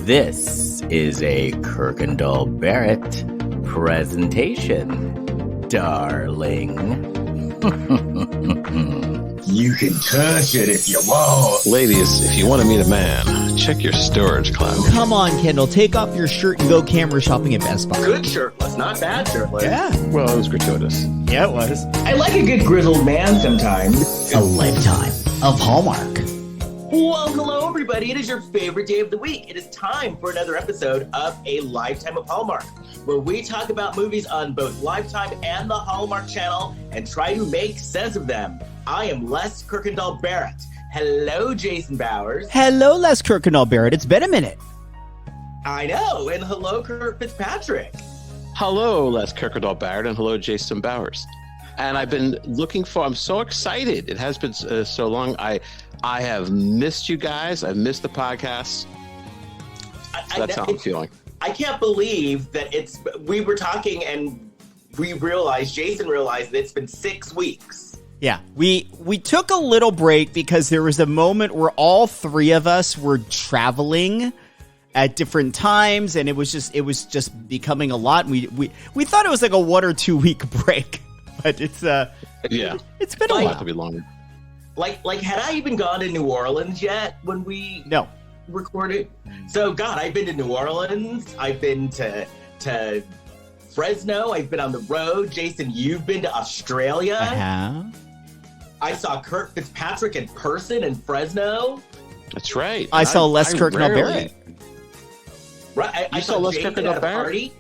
This is a Kirkendall Barrett presentation, darling. You can touch it if you want. Ladies, if you want to meet a man, check your storage closet. Come on, Kendall. Take off your shirt and go camera shopping at Best Buy. Good shirtless, not bad shirtless. Yeah. Well, it was gratuitous. Yeah, it was. I like a good grizzled man sometimes. A lifetime of Hallmark. Well, hello, everybody. It is your favorite day of the week. It is time for another episode of A Lifetime of Hallmark, where we talk about movies on both Lifetime and the Hallmark channel and try to make sense of them. I am Les Kirkendall Barrett. Hello, Jason Bowers. Hello, Les Kirkendall Barrett. It's been a minute. I know. And hello, Kurt Fitzpatrick. Hello, Les Kirkendall Barrett, and hello, Jason Bowers. And I've been I'm so excited. It has been so long. I have missed you guys. I've missed the podcast. That's how I'm feeling. I can't believe that we were talking and Jason realized that it's been 6 weeks. Yeah, we took a little break because there was a moment where all three of us were traveling at different times, and it was just becoming a lot. We thought it was like a 1 or 2 week break, but it's been a lot to be longer. Like had I even gone to New Orleans yet when we recorded? So God, I've been to New Orleans. I've been to Fresno. I've been on the road. Jason, you've been to Australia. I saw Kurt Fitzpatrick in person in Fresno. That's right. I saw Les Kirkendall Barrett. Right. I saw Les Kirkendall Barrett.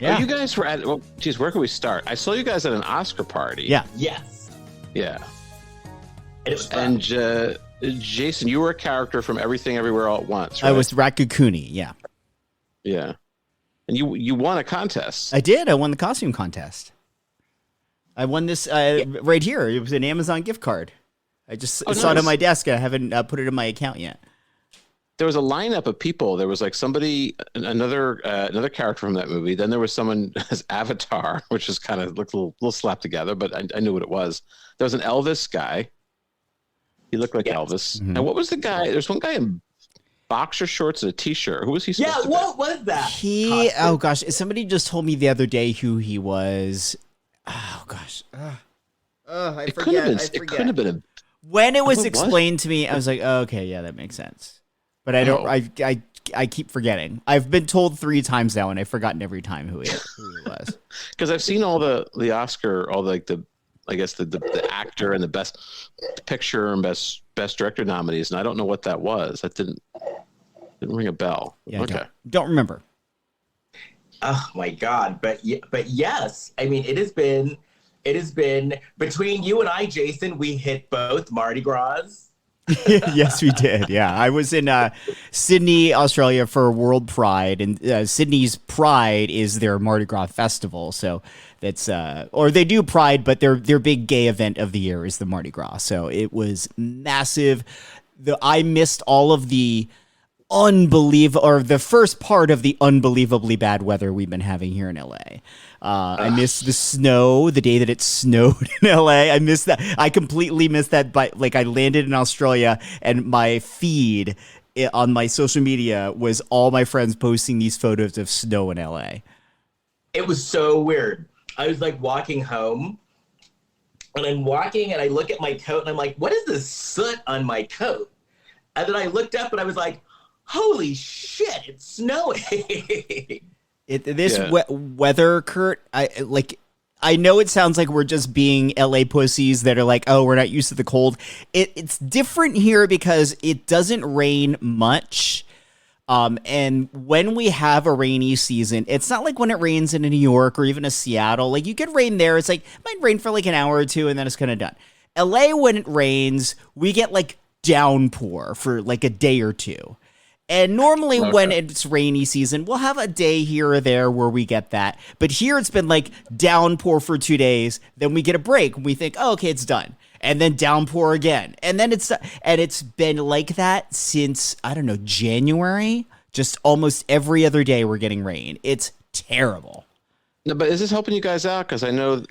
Yeah. Oh, you guys were at, well, geez, where can we start? I saw you guys at an Oscar party. Yeah. Yes. Yeah. And it was fun. And Jason, you were a character from Everything Everywhere All at Once, right? I was Rakukuni, yeah. Yeah. And you won a contest. I did. I won the costume contest. I won this right here. It was an Amazon gift card. I just saw it on my desk. I haven't put it in my account yet. There was a lineup of people. There was like somebody, another character from that movie. Then there was someone as Avatar, which just kind of looked a little slapped together, but I knew what it was. There was an Elvis guy. He looked like Elvis. Mm-hmm. And what was the guy? There's one guy in boxer shorts and a t-shirt. Who was he supposed to be? What was that? Oh gosh, somebody just told me the other day who he was. Oh gosh. I forget. It couldn't have been when it was explained to me, I was like, oh, okay, yeah, that makes sense. But I don't. I keep forgetting. I've been told 3 times now, and I've forgotten every time who he was. Because I've seen all the Oscar, all the actor and the best picture and best director nominees, and I don't know what that was. That didn't ring a bell. Yeah, okay. Don't remember. Oh my God! But yes, I mean it has been between you and I, Jason. We hit both Mardi Gras. Yes, we did. Yeah, I was in Sydney, Australia for World Pride, and Sydney's Pride is their Mardi Gras festival. So that's or they do Pride, but their big gay event of the year is the Mardi Gras. So it was massive. I missed all of the the first part of the unbelievably bad weather we've been having here in LA. I missed the snow, the day that it snowed in LA. I missed that. I completely missed that. But I landed in Australia, and my feed on my social media was all my friends posting these photos of snow in LA. It was so weird. I was walking home, and I'm walking, and I look at my coat, and I'm like, what is this soot on my coat? And then I looked up, and I was like, holy shit, it's snowing. Weather, Kurt, I know it sounds like we're just being LA pussies that are like, oh, we're not used to the cold. It's different here because it doesn't rain much. And when we have a rainy season, it's not like when it rains in a New York or even a Seattle. You get rain there. It's it might rain for an hour or two and then it's kind of done. LA, when it rains, we get downpour for a day or two. And normally when it's rainy season, we'll have a day here or there where we get that. But here it's been downpour for 2 days. Then we get a break and we think, oh, okay, it's done. And then downpour again. And then it's been like that since, I don't know, January. Just almost every other day we're getting rain. It's terrible. No, but is this helping you guys out? Because I know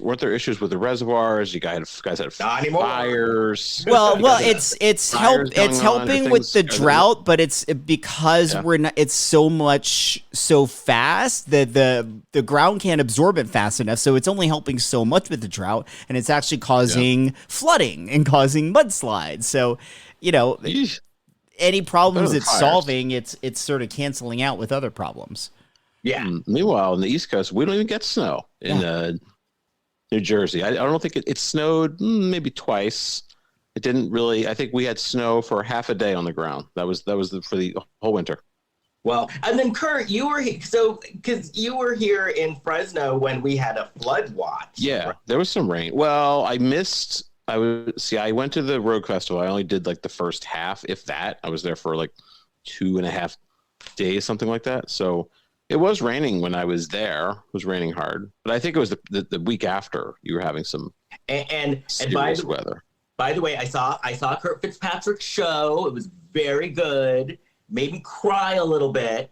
weren't there issues with the reservoirs? You guys had fires. Well, it's helping with the drought, but it's because it's so fast that the ground can't absorb it fast enough. So it's only helping so much with the drought, and it's actually causing flooding and causing mudslides. So, any problems it's solving, it's sort of canceling out with other problems. Yeah. Meanwhile, on the East Coast, we don't even get snow in New Jersey. I don't think it snowed maybe twice. It didn't really. I think we had snow for half a day on the ground. That was for the whole winter. Well, and then Kurt, you were because you were here in Fresno when we had a flood watch. Yeah, there was some rain. Well, I missed. I went to the Rogue Festival. I only did like the first half, if that. I was there for like 2.5 days, something like that. So. It was raining when I was there. It was raining hard, but I think it was the week after you were having some serious weather. By the way, I saw Kurt Fitzpatrick's show. It was very good. Made me cry a little bit.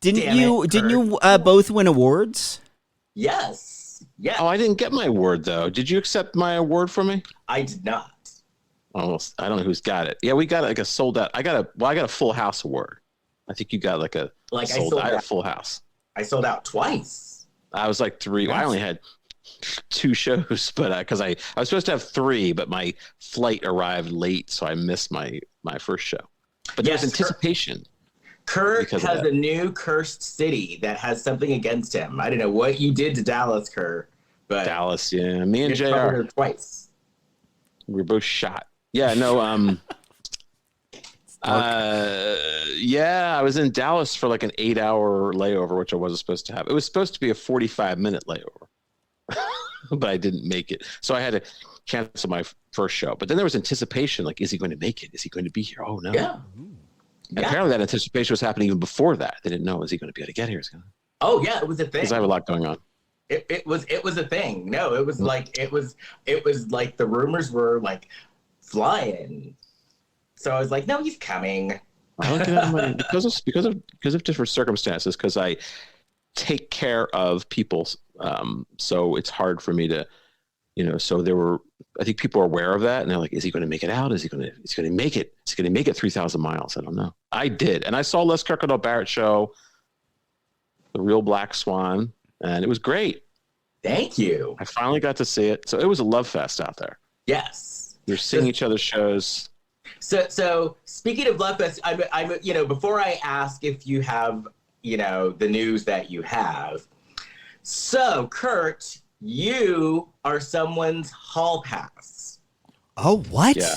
Didn't you both win awards? Yes. Yeah. Oh, I didn't get my award though. Did you accept my award for me? I did not. Almost. I don't know who's got it. Yeah, we got like a sold out. I got a full house award. I think you got like a full house. I sold out twice. I was like 3. I only had 2 shows, but because I was supposed to have 3, but my flight arrived late, so I missed my first show. But there's anticipation. Kurt has a new cursed city that has something against him. I don't know what you did to Dallas, Kurt, but Dallas, yeah, me and JR twice. We were both shot. Yeah, no. I was in Dallas for like an 8-hour layover, which I wasn't supposed to have. It was supposed to be a 45-minute layover, but I didn't make it. So I had to cancel my first show. But then there was anticipation, like, is he going to make it? Is he going to be here? Oh, no. Yeah. Apparently that anticipation was happening even before that. They didn't know, is he going to be able to get here? Oh, yeah, it was a thing. Because I have a lot going on. It was a thing. No, it was like, it was like the rumors were like flying. So I was like, no, he's coming. I don't get out of money because of different circumstances, because I take care of people. So it's hard for me to, so I think people are aware of that, and they're like, is he going to make it out? Is he going to make it? Is he going to make it 3,000 miles? I don't know. I did. And I saw Les Crocodile Barrett show, The Real Black Swan, and it was great. Thank you. I finally got to see it. So it was a love fest out there. Yes. You're seeing each other's shows. So speaking of Love Fest, I'm before I ask if you have, the news that you have. So Kurt, you are someone's hall pass. Oh, what? Yeah.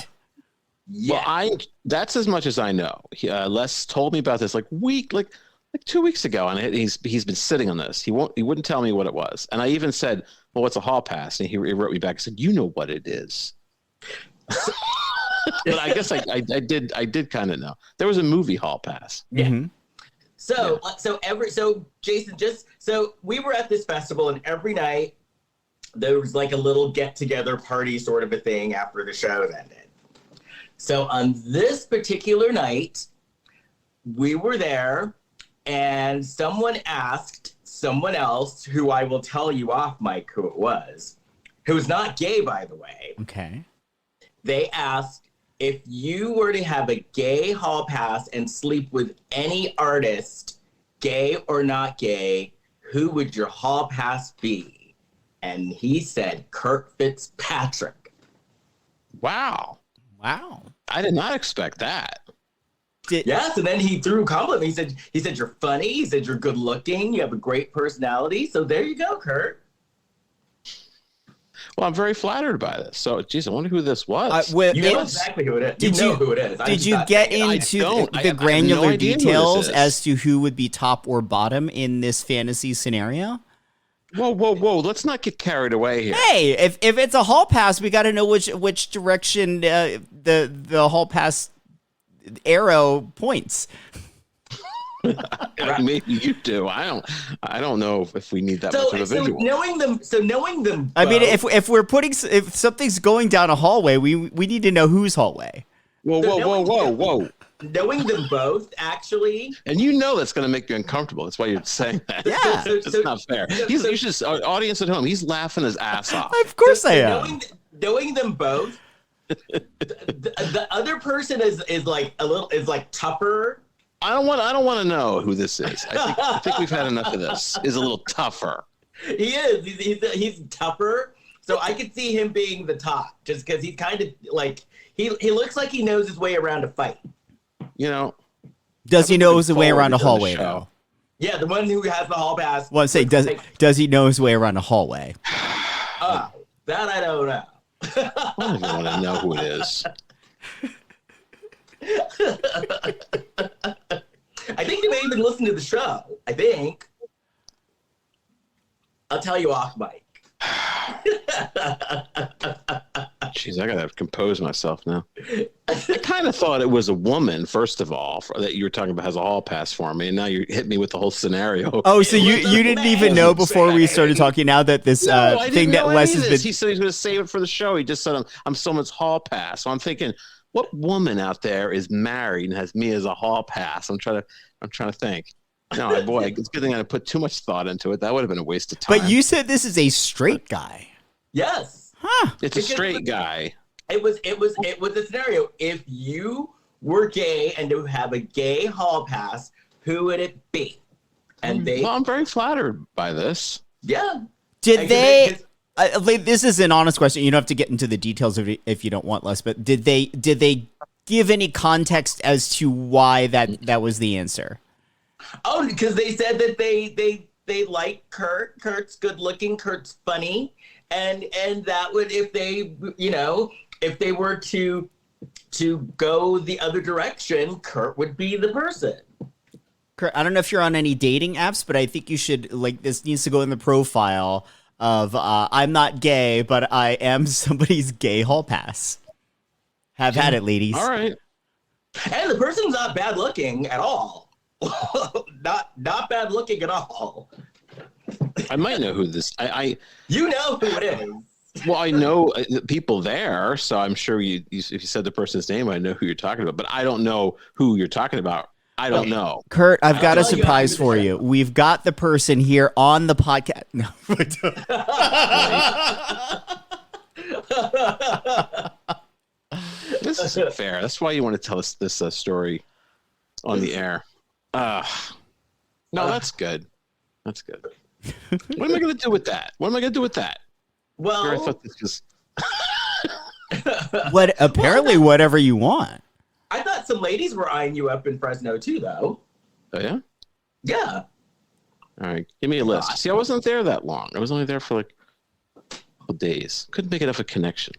Yeah. Well, that's as much as I know. Les told me about this like 2 weeks ago, and he's been sitting on this. He wouldn't tell me what it was. And I even said, well, what's a hall pass? And he wrote me back and said, you know what it is. But I guess I did kind of know. There was a movie hall pass. Yeah. Mm-hmm. So Jason, so we were at this festival, and every night there was like a little get together party sort of a thing after the show ended. So on this particular night, we were there, and someone asked someone else, who I will tell you off mic who it was, who's not gay, by the way. Okay. They asked, if you were to have a gay hall pass and sleep with any artist, gay or not gay, who would your hall pass be? And he said Kurt Fitzpatrick. Wow. I did not expect that. Yes, and then he threw a compliment. He said you're funny. He said you're good looking. You have a great personality. So there you go, Kurt. Well, I'm very flattered by this. So, geez, I wonder who this was. You know exactly who it is. You know who it is. Did you get into the granular details as to who would be top or bottom in this fantasy scenario? Whoa. Let's not get carried away here. Hey, if it's a hall pass, we got to know which direction the hall pass arrow points. Maybe you do. I don't know if we need that much of a visual. Knowing them. I mean, if something's going down a hallway, we need to know whose hallway. Whoa. Knowing them both, actually. And you know that's going to make you uncomfortable. That's why you're saying that. Yeah. It's not fair. You should, our audience at home, he's laughing his ass off. Of course I am. Knowing them both, the other person is like tougher. I don't want to know who this is. I think we've had enough of this. Is a little tougher. He is. He's tougher. So I could see him being the top, just because he's kind of like he looks like he knows his way around a fight. You know, does he know his way around a hallway though? Yeah, the one who has the hall pass. Well, say does he know his way around a hallway? That I don't know. I don't even want to know who it is. I think they may even listen to the show. I think. I'll tell you off mic. Jeez, I gotta compose myself now. I kind of thought it was a woman, first of all, that you were talking about has a hall pass for me, and now you hit me with the whole scenario. Oh, so you didn't even know before we started talking now that this thing that Wes has been... He said he's going to save it for the show. He just said, I'm someone's hall pass. So I'm thinking, what woman out there is married and has me as a hall pass? I'm trying to think. No, boy, it's a good thing I didn't put too much thought into it. That would have been a waste of time. But you said this is a straight guy. Yes. Huh. It's a straight guy. It was a scenario. If you were gay and to have a gay hall pass, who would it be? And Well, I'm very flattered by this. Yeah. Did they? This is an honest question. You don't have to get into the details of it if you don't want, Les. But did they give any context as to why that was the answer? Oh, because they said that they like Kurt. Kurt's good looking. Kurt's funny, and that would, if they were to go the other direction, Kurt would be the person. Kurt, I don't know if you're on any dating apps, but I think you should, this needs to go in the profile of I'm not gay, but I am somebody's gay hall pass. Have at it, ladies. All right. And the person's not bad looking at all. not bad looking at all. I might know who this. You know who it is. Well, I know the people there, so I'm sure if you said the person's name, I know who you're talking about. But I don't know who you're talking about. I don't know. Kurt, I've got a surprise for you. We've got the person here on the podcast. No. This isn't fair. That's why you want to tell us this story on the air. No, that's good. That's good. What am I going to do with that? Well, I thought this was... Apparently, whatever you want. I thought some ladies were eyeing you up in Fresno too, though. Oh yeah. Yeah. All right, give me a list. See, I wasn't there that long. I was only there for like a couple days. Couldn't make enough of a connection.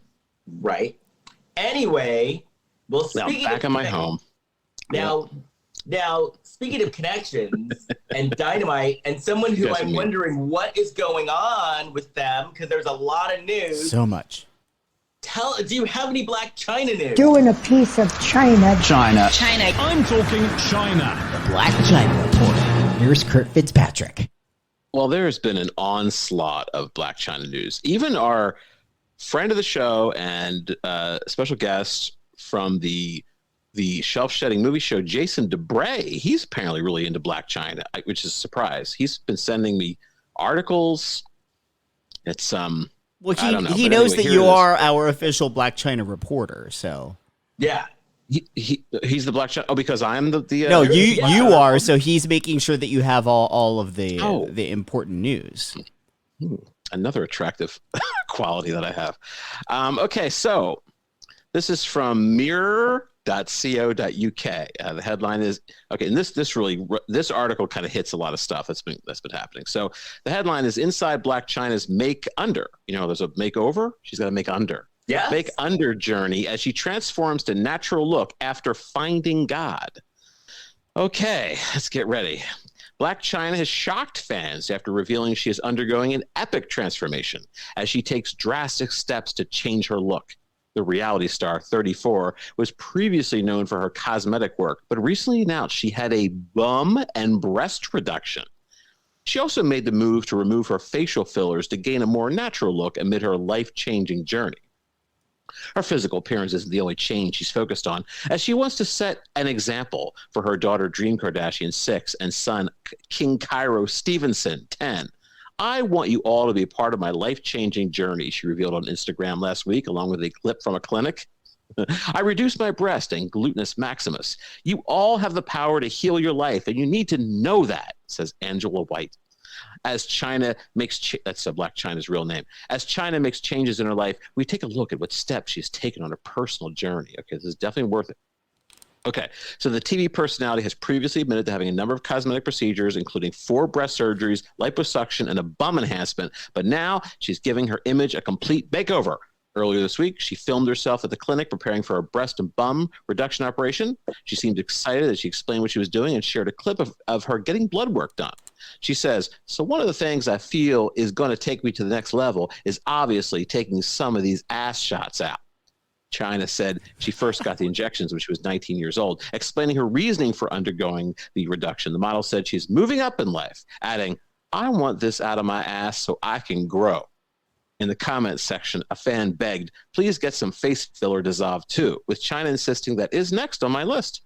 Right. Anyway, well, now back in my home. Now, speaking of connections and Dynamite, and someone who I'm wondering what is going on with them, because there's a lot of news. So much. Do you have any Blac Chyna news? Doing a piece of China. China. I'm talking China. The Blac Chyna Report. Here's Kurt Fitzpatrick. Well, there's been an onslaught of Blac Chyna news. Even our friend of the show and special guest from the shelf-shedding movie show, Jason DeBray, he's apparently really into Blac Chyna, which is a surprise. He's been sending me articles. It's Well, I don't know, he knows that you are our official Blac Chyna reporter, so yeah, he's the Blac Chyna. Oh, because I'm the no, you are. So he's making sure that you have all of the important news. Another attractive quality that I have. Okay, so this is from mirror.co.uk. The headline is okay, and this article kind of hits a lot of stuff that's been happening. So the headline is Inside Blac Chyna's makeUNDER. You know, there's a makeover. She's got to make under. Yeah. makeUNDER journey as she transforms to natural look after finding God. Okay, let's get ready. Blac Chyna has shocked fans after revealing she is undergoing an epic transformation as she takes drastic steps to change her look. The reality star, 34, was previously known for her cosmetic work, but recently announced she had a bum and breast reduction. She also made the move to remove her facial fillers to gain a more natural look amid her life-changing journey. Her physical appearance isn't the only change she's focused on, as she wants to set an example for her daughter Dream Kardashian, 6, and son King Cairo Stevenson, 10. I want you all to be a part of my life-changing journey, she revealed on Instagram last week, along with a clip from a clinic. I reduced my breast and gluteus maximus. You all have the power to heal your life, and you need to know that, says Angela White. As Chyna makes, that's Blac Chyna's real name. As Chyna makes changes in her life, we take a look at what steps she's taken on her personal journey. Okay, this is definitely worth it. Okay, so the TV personality has previously admitted to having a number of cosmetic procedures, including 4 breast surgeries, liposuction, and a bum enhancement. But now she's giving her image a complete makeover. Earlier this week, she filmed herself at the clinic preparing for a breast and bum reduction operation. She seemed excited as she explained what she was doing and shared a clip of her getting blood work done. She says, so one of the things I feel is going to take me to the next level is obviously taking some of these ass shots out. Chyna said she first got the injections when she was 19 years old, explaining her reasoning for undergoing the reduction. The model said she's moving up in life, adding, I want this out of my ass so I can grow. In the comments section, a fan begged, please get some face filler dissolved too, with Chyna insisting that is next on my list.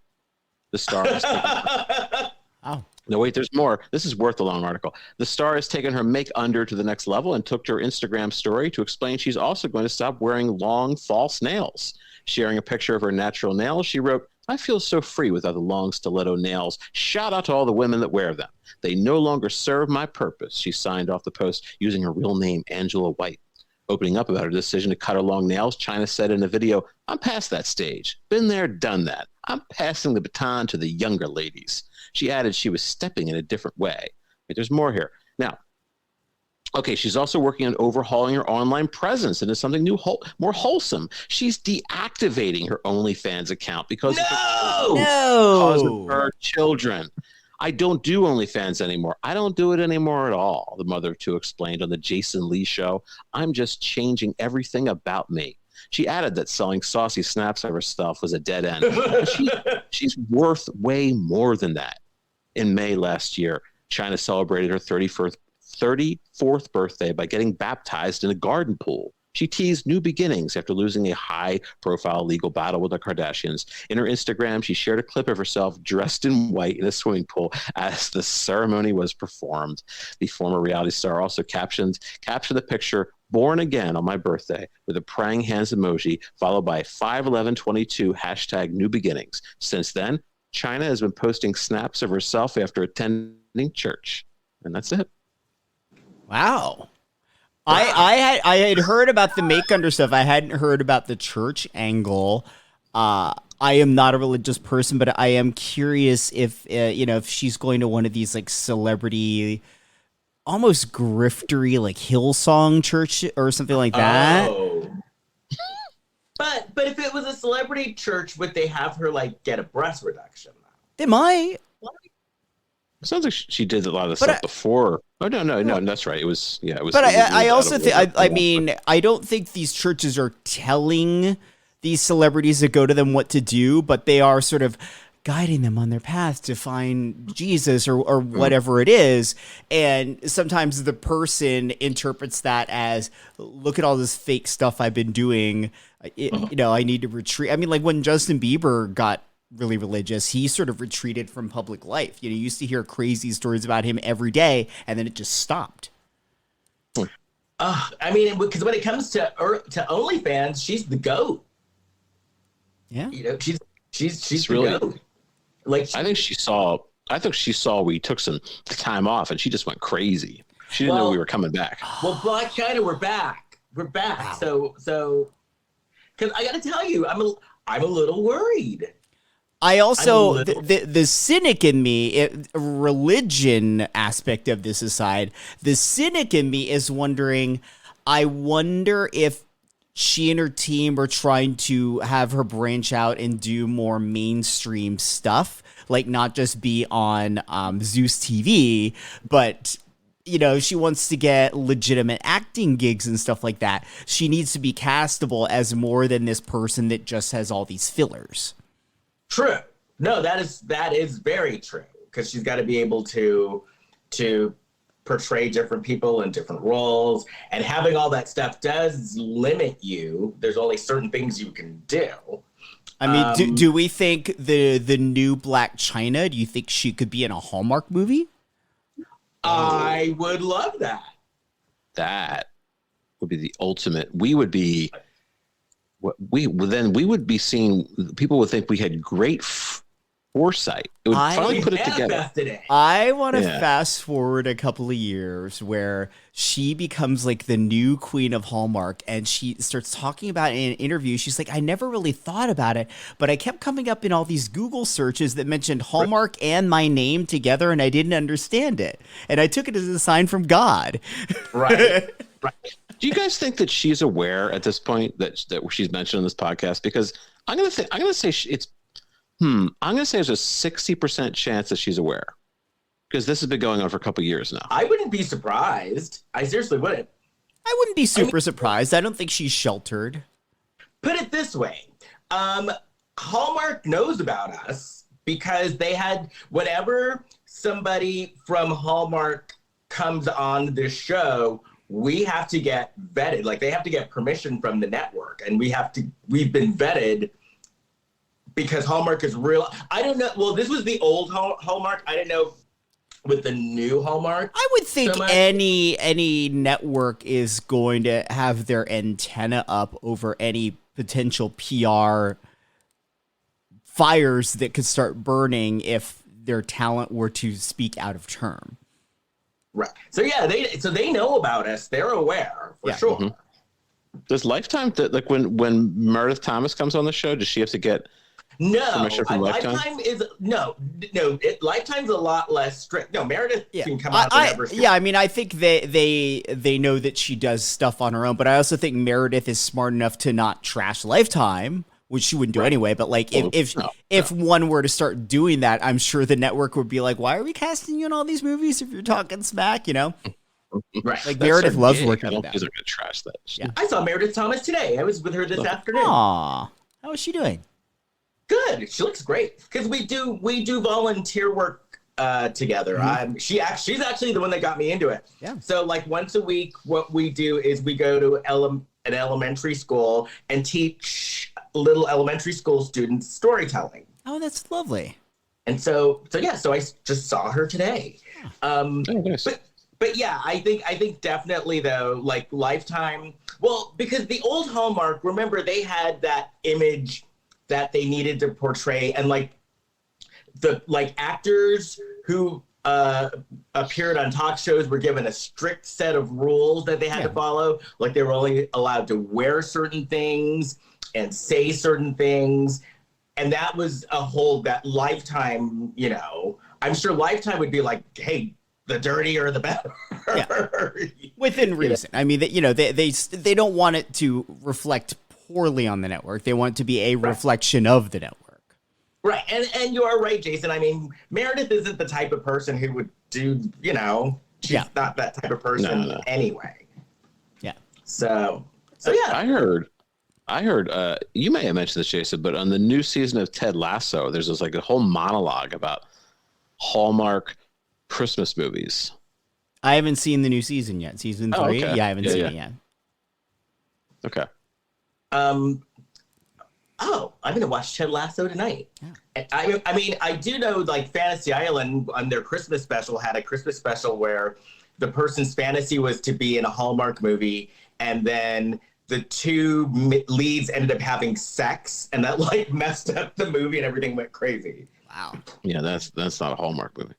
The star has taken No, wait, there's more. This is worth a long article. The star has taken her makeUNDER to the next level and took to her Instagram story to explain she's also going to stop wearing long false nails. Sharing a picture of her natural nails, she wrote, I feel so free without the long stiletto nails. Shout out to all the women that wear them. They no longer serve my purpose. She signed off the post using her real name, Angela White. Opening up about her decision to cut her long nails, Chyna said in a video, I'm past that stage. Been there, done that. I'm passing the baton to the younger ladies. She added she was stepping in a different way. But there's more here. Now, okay, she's also working on overhauling her online presence into something new, more wholesome. She's deactivating her OnlyFans account because of her children. I don't do OnlyFans anymore. I don't do it anymore at all, the mother of 2 explained on the Jason Lee show. I'm just changing everything about me. She added that selling saucy snaps of herself was a dead end. She's worth way more than that. In May last year, Chyna celebrated her 34th birthday by getting baptized in a garden pool. She teased new beginnings after losing a high-profile legal battle with the Kardashians. In her Instagram, she shared a clip of herself dressed in white in a swimming pool as the ceremony was performed. The former reality star also captioned the picture, born again on my birthday, with a praying hands emoji, followed by 5/11/22 hashtag new beginnings. Since then, Chyna has been posting snaps of herself after attending church. And that's it. Wow. I had heard about the makeUNDER stuff. I hadn't heard about the church angle. I am not a religious person, but I am curious if if she's going to one of these like celebrity, almost griftery like Hillsong church or something like that. Oh. But if it was a celebrity church, would they have her like get a breast reduction? They might. It sounds like she did a lot of the stuff before. Oh no, that's right. It was. But I also think. I mean, I don't think these churches are telling these celebrities that go to them what to do, but they are sort of guiding them on their path to find Jesus or whatever it is. And sometimes the person interprets that as, look at all this fake stuff I've been doing. I need to retreat. I mean, like when Justin Bieber got really religious, he sort of retreated from public life. You used to hear crazy stories about him every day, and then it just stopped. I mean, because when it comes to OnlyFans, she's the GOAT. Yeah, she's really the GOAT. Like, I think she saw we took some time off, and she just went crazy. She didn't know we were coming back. Well, Blac Chyna, we're back. Wow. So, because I got to tell you, I'm a little worried. I also, the cynic in me, religion aspect of this aside, the cynic in me is wondering, I wonder if she and her team are trying to have her branch out and do more mainstream stuff, like not just be on Zeus TV, but she wants to get legitimate acting gigs and stuff like that. She needs to be castable as more than this person that just has all these fillers. True. No, that is very true, because she's got to be able to portray different people in different roles, and having all that stuff does limit you. There's only certain things you can do. I mean, do we think the new Blac Chyna, do you think she could be in a Hallmark movie? I would love that. That would be the ultimate. We would be seeing, people would think we had great foresight. It would finally put it together. I want to fast forward a couple of years where she becomes like the new queen of Hallmark, and she starts talking about it in an interview. She's like, I never really thought about it, but I kept coming up in all these Google searches that mentioned Hallmark and my name together, and I didn't understand it. And I took it as a sign from God. Right. Do you guys think that she's aware at this point that she's mentioned on this podcast? Because I'm going to say I'm going to say there's a 60% chance that she's aware, because this has been going on for a couple of years now. I wouldn't be surprised. I seriously wouldn't. I wouldn't be super surprised. I don't think she's sheltered. Put it this way. Hallmark knows about us because they had, whenever somebody from Hallmark comes on this show, we have to get vetted. Like, they have to get permission from the network, and we've been vetted because Hallmark is real. I don't know. Well, this was the old Hallmark. I didn't know with the new Hallmark. I would think any network is going to have their antenna up over any potential PR fires that could start burning if their talent were to speak out of term. Right. So yeah, they know about us. They're aware for sure. Mm-hmm. Does Lifetime, like when Meredith Thomas comes on the show, does she have to get permission from Lifetime? Lifetime's a lot less strict. No, Meredith can come out whenever. I mean, I think they know that she does stuff on her own, but I also think Meredith is smart enough to not trash Lifetime, which she wouldn't do anyway. But like, if one were to start doing that, I'm sure the network would be like, "Why are we casting you in all these movies if you're talking smack?" You know, right? Like, Meredith loves working. I don't think they're going to trash that. Yeah. I saw Meredith Thomas today. I was with her this afternoon. Aw, how is she doing? Good. She looks great because we do volunteer work together. Mm-hmm. She's actually the one that got me into it. Yeah. So like once a week, what we do is we go to an elementary school and teach little elementary school students storytelling. Oh, that's lovely. And so I just saw her today. Nice. But yeah, I think definitely though, like Lifetime. Well, because the old Hallmark, remember, they had that image that they needed to portray, and like actors who appeared on talk shows were given a strict set of rules that they had to follow. Like, they were only allowed to wear certain things and say certain things, and that was that Lifetime. You know, I'm sure Lifetime would be like, hey, the dirtier the better. Within reason. I mean, they don't want it to reflect poorly on the network. They want it to be a reflection of the network. Right. And you are right, Jason. I mean, Meredith isn't the type of person who would do, she's not that type of person anyway. Yeah. So yeah. I heard, you may have mentioned this, Jason, but on the new season of Ted Lasso, there's this like a whole monologue about Hallmark Christmas movies. I haven't seen the new season yet. Season 3? Okay. Yeah, I haven't seen it yet. Okay. I'm gonna watch Ted Lasso tonight. Yeah. I mean, I do know, like, Fantasy Island on their Christmas special had a Christmas special where the person's fantasy was to be in a Hallmark movie, and then the two leads ended up having sex, and that like messed up the movie, and everything went crazy. Wow. Yeah, that's not a Hallmark movie.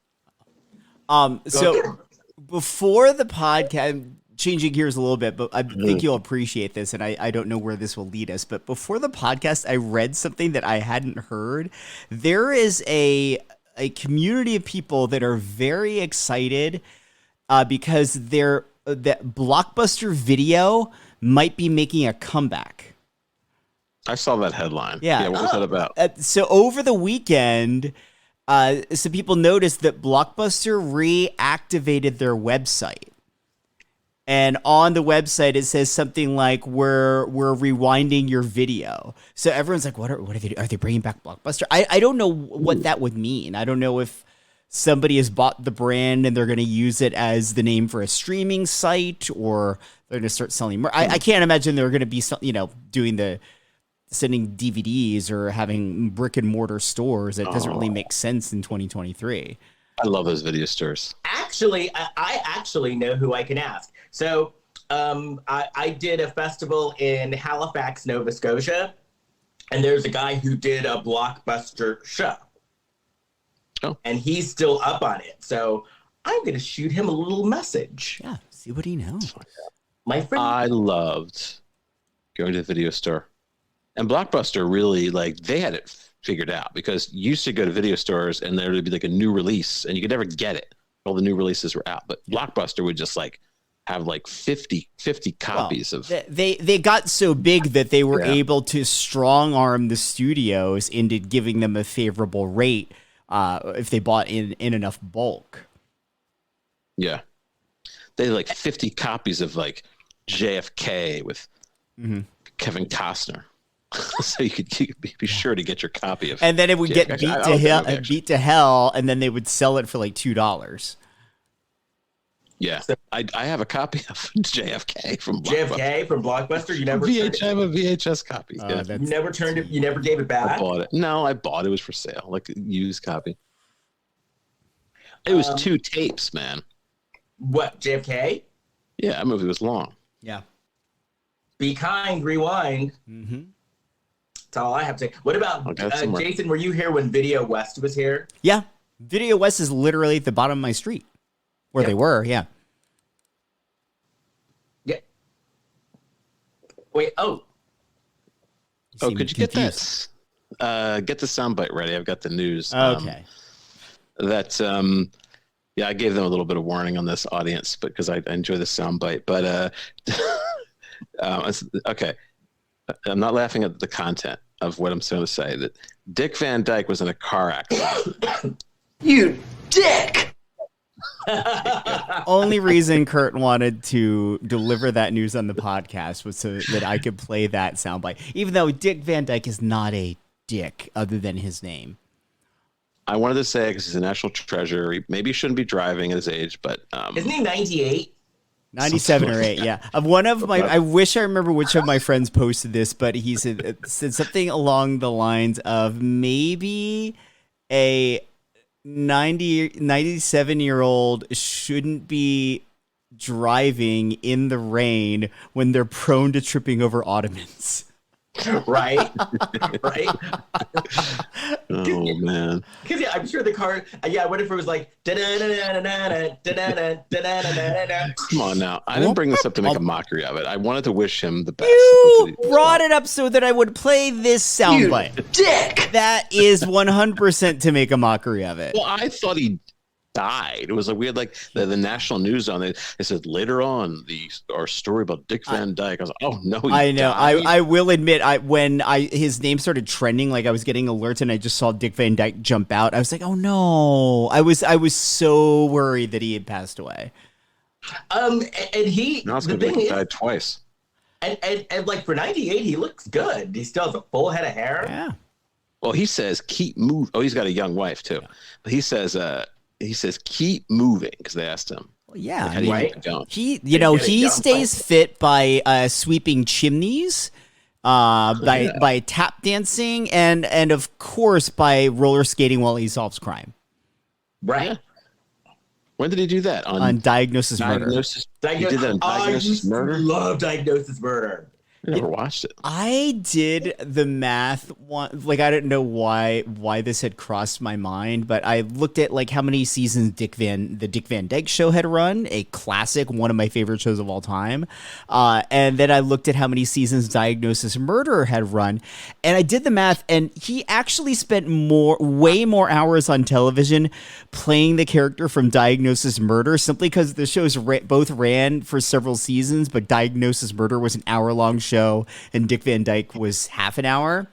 So before the podcast, changing gears a little bit, but I think you'll appreciate this, and I don't know where this will lead us, but before the podcast, I read something that I hadn't heard. There is a community of people that are very excited because that Blockbuster Video might be making a comeback. I saw that headline. Yeah. What was that about? So over the weekend, some people noticed that Blockbuster reactivated their website. And on the website, it says something like, we're rewinding your video. So everyone's like, what are they doing? Are they bringing back Blockbuster? I don't know what that would mean. I don't know if somebody has bought the brand and they're going to use it as the name for a streaming site, or they're going to start selling more. I can't imagine they're going to be, doing sending DVDs or having brick and mortar stores. That doesn't really make sense in 2023. I love those video stores. Actually, I actually know who I can ask. So I did a festival in Halifax, Nova Scotia, and there's a guy who did a Blockbuster show. Oh. And he's still up on it. So I'm going to shoot him a little message. Yeah, see what he knows. My friend. I loved going to the video store. And Blockbuster really, they had it figured out, because you used to go to video stores and there would be a new release and you could never get it. All the new releases were out. But Blockbuster would just have 50 copies of. They got so big that they were able to strong arm the studios into giving them a favorable rate if they bought in enough bulk. Yeah. They had 50 copies of JFK with Kevin Costner. So you could be sure to get your copy of. And then it would get beat to hell, and then they would sell it for $2. Yeah, I have a copy of JFK from Blockbuster. JFK from Blockbuster. You never. I have a VHS copy. Yeah. You never turned it. You never gave it back. I bought it. No, I bought it. It was for sale, a used copy. It was 2 tapes, man. What, JFK? Yeah, that movie was long. Yeah. Be kind, rewind. Mm-hmm. That's all I have to say. What about Jason? Were you here when Video West was here? Yeah, Video West is literally at the bottom of my street, where they were. Yeah. Yeah. Wait. Oh. Could you get this? Get the soundbite ready. I've got the news. Okay. I gave them a little bit of warning on this audience, because I enjoy the soundbite. But okay. I'm not laughing at the content of what I'm going to say. That Dick Van Dyke was in a car accident. You dick! Only reason Kurt wanted to deliver that news on the podcast was so that I could play that soundbite. Even though Dick Van Dyke is not a dick, other than his name. I wanted to say, because he's a national treasure. He maybe shouldn't be driving at his age, but isn't he 98? 97 or 8, yeah. One of my, I wish I remember which of my friends posted this, but he said something along the lines of maybe a 97-year-old shouldn't be driving in the rain when they're prone to tripping over ottomans. Right? Right? Oh, man. Because, I'm sure the car, what if it was Come on now. I didn't bring this up to make a mockery of it. I wanted to wish him the best. You brought it up so that I would play this soundbite. Dick! That is 100% to make a mockery of it. Well, I thought he died. It was we had the national news on it. It said later on our story about Dick Van Dyke. I was like, oh no, I know. Died. I will admit, when his name started trending, I was getting alerts and I just saw Dick Van Dyke jump out. I was like, oh no! I was so worried that he had passed away. And he now it's the thing is, died twice. And for 98, he looks good. He still has a full head of hair. Yeah. Well, he says keep moving. Oh, he's got a young wife too. But he says keep moving, because they asked him. Well, yeah, how do you keep going? He stays fit by sweeping chimneys, by tap dancing, and of course by roller skating while he solves crime. Right. Yeah. When did he do that? On Diagnosis Murder. He did that on Diagnosis Murder? I love Diagnosis Murder. I never watched it. I did the math. I didn't know why this had crossed my mind, but I looked at how many seasons the Dick Van Dyke Show had run, a classic, one of my favorite shows of all time. And then I looked at how many seasons Diagnosis Murder had run, and I did the math, and he actually spent way more hours on television playing the character from Diagnosis Murder, simply because the shows both ran for several seasons, but Diagnosis Murder was an hour-long show, and Dick Van Dyke was half an hour.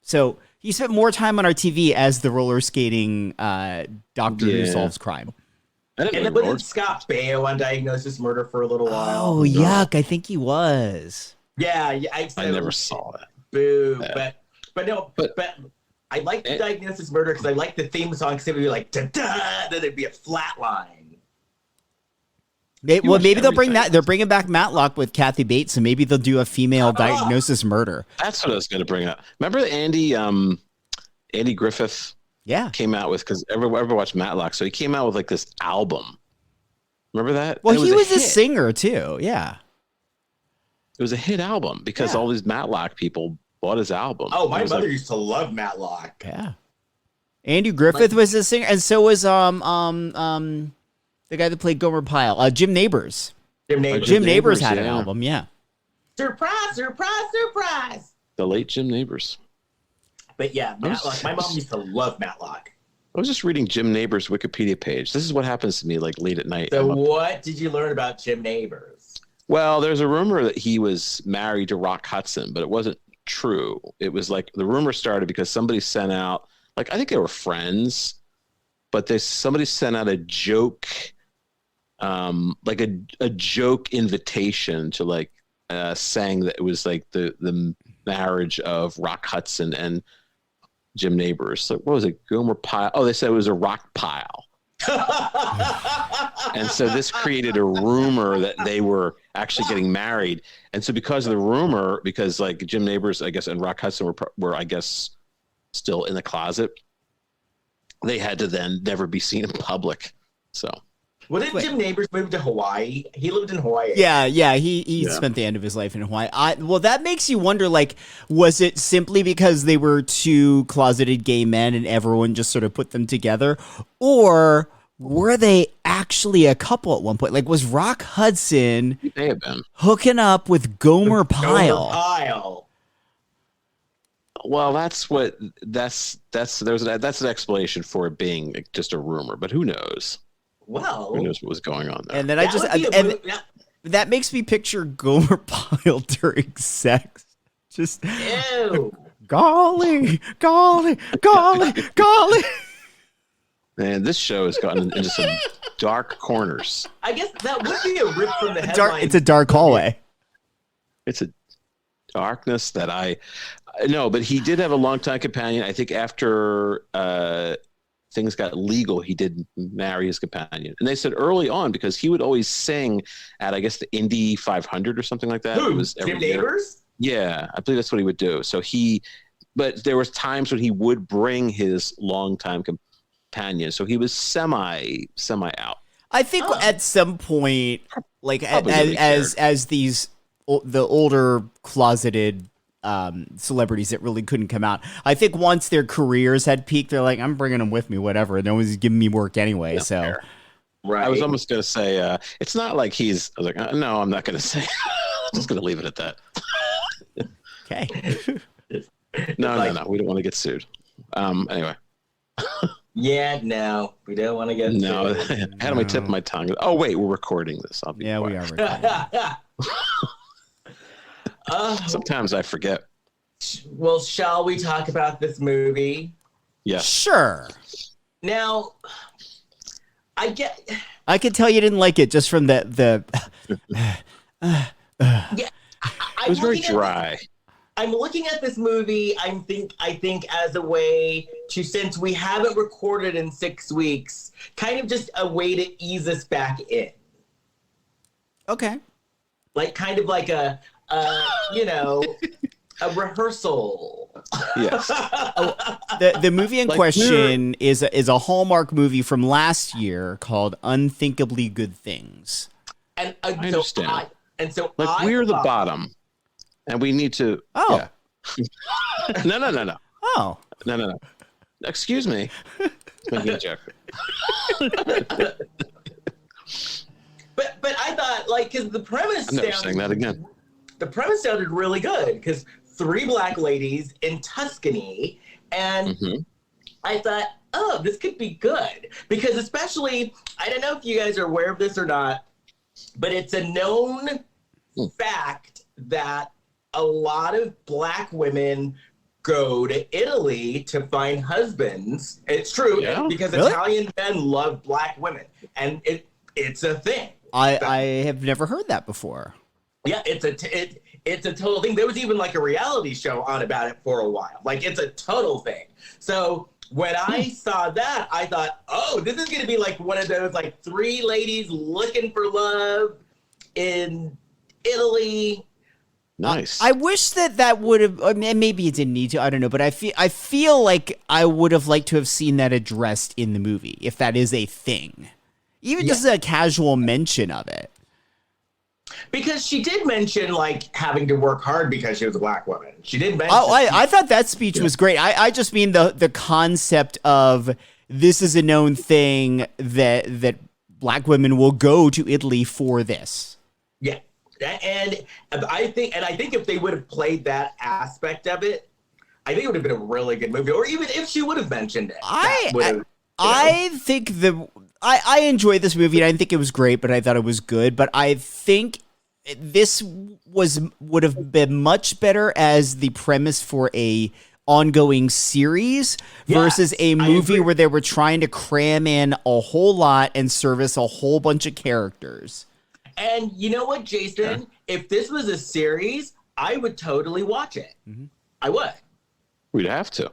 So he spent more time on our TV as the roller skating doctor who solves crime. And then wasn't Scott Baio on Diagnosis Murder for a little while? Oh, yuck. I think he was. Yeah. I never saw that. Boo. Yeah. But I like the Diagnosis Murder because I like the theme song because it would be like da-da, then it'd be a flat line. Maybe they'll bring that. They're bringing back Matlock with Kathy Bates, and maybe they'll do a female Diagnosis Murder. That's what I was going to bring up. Remember Andy Griffith? Yeah, came out with, because everyone watched Matlock, so he came out with like this album. Remember that? Well, he was a singer too. Yeah, it was a hit album because all these Matlock people bought his album. Oh, my mother used to love Matlock. Yeah, Andy Griffith was a singer, and so was the guy that played Gomer Pyle, Jim Nabors. Jim Nabors had an album. Yeah. Surprise! Surprise! Surprise! The late Jim Nabors. But yeah, Matlock. My mom used to love Matlock. I was just reading Jim Nabors' Wikipedia page. This is what happens to me like late at night. So what did you learn about Jim Nabors? Well, there's a rumor that he was married to Rock Hudson, but it wasn't true. It was like the rumor started because somebody sent out, like, I think they were friends, but somebody sent out a joke, like a joke invitation to like saying that it was like the marriage of Rock Hudson and Jim Nabors. So what was it? Gomer Pyle. Oh, they said it was a rock pile. And so this created a rumor that they were actually getting married. And so because of the rumor, because like Jim Nabors, I guess, and Rock Hudson were I guess, still in the closet, they had to then never be seen in public. So. What did Jim Nabors move to Hawaii? He lived in Hawaii. Yeah. He spent the end of his life in Hawaii. Well, that makes you wonder, like, was it simply because they were two closeted gay men and everyone just sort of put them together? Or were they actually a couple at one point? Like, was Rock Hudson hooking up with Gomer Pyle? Well, that's an explanation for it being just a rumor, but who knows? Well, who knows what was going on there? And then that makes me picture Gomer Pyle during sex. Just ew. golly. Man, this show has gotten into some dark corners. I guess that would be a rip from the headline. It's a dark hallway. It's a darkness that no, but he did have a longtime companion. I think after things got legal, he did marry his companion. And they said early on, because he would always sing at, I guess, the Indy 500 or something like that. Who? It was Jim Nabors? Yeah, I believe that's what he would do. So but there was times when he would bring his longtime companion. So he was semi out. I think at some point, like as the older closeted celebrities that really couldn't come out, I think once their careers had peaked, they're like, I'm bringing them with me, whatever. No one's giving me work anyway. No, so, right. I was almost going to say, it's not like I was like, no, I'm not going to say. I'm just going to leave it at that. Okay. No. We don't want to get sued. Anyway. Yeah, no, we don't want to get sued. No, I had my tip of my tongue. Oh, wait, we're recording this. We are recording. Sometimes I forget. Well, shall we talk about this movie? Yeah. Sure. Now, I could tell you didn't like it just from the yeah, it was very dry. I'm looking at this movie. I think as a way to, since we haven't recorded in 6 weeks, kind of just a way to ease us back in. Okay. Like kind of like a rehearsal. Yes. The movie in question is a Hallmark movie from last year called Unthinkably Good Things. And I understand. We're the bottom, and we need to. Oh. Yeah. No. Oh. No. Excuse me. Making a joke. But I thought, like, because the premise. I'm never saying that again. The premise sounded really good because 3 black ladies in Tuscany, and I thought, oh, this could be good because especially, I don't know if you guys are aware of this or not, but it's a known fact that a lot of black women go to Italy to find husbands. It's true because Italian men love black women, and it's a thing. I have never heard that before. Yeah, it's a total thing. There was even like a reality show on about it for a while. Like it's a total thing. So when I saw that, I thought, oh, this is going to be like one of those like 3 ladies looking for love in Italy. Nice. I wish that would have. I mean, maybe it didn't need to. I don't know, but I feel like I would have liked to have seen that addressed in the movie, if that is a thing, even just a casual mention of it. Because she did mention like having to work hard because she was a Black woman. She did mention. Oh, I thought that speech was great. I just mean the concept of this is a known thing that Black women will go to Italy for this. Yeah. And I think if they would have played that aspect of it, I think it would have been a really good movie. Or even if she would have mentioned it, I think I enjoyed this movie, and I didn't think it was great, but I thought it was good. But I think this would have been much better as the premise for a ongoing series versus a movie where they were trying to cram in a whole lot and service a whole bunch of characters. And you know what, Jason? Yeah. If this was a series, I would totally watch it. Mm-hmm. I would. We'd have to.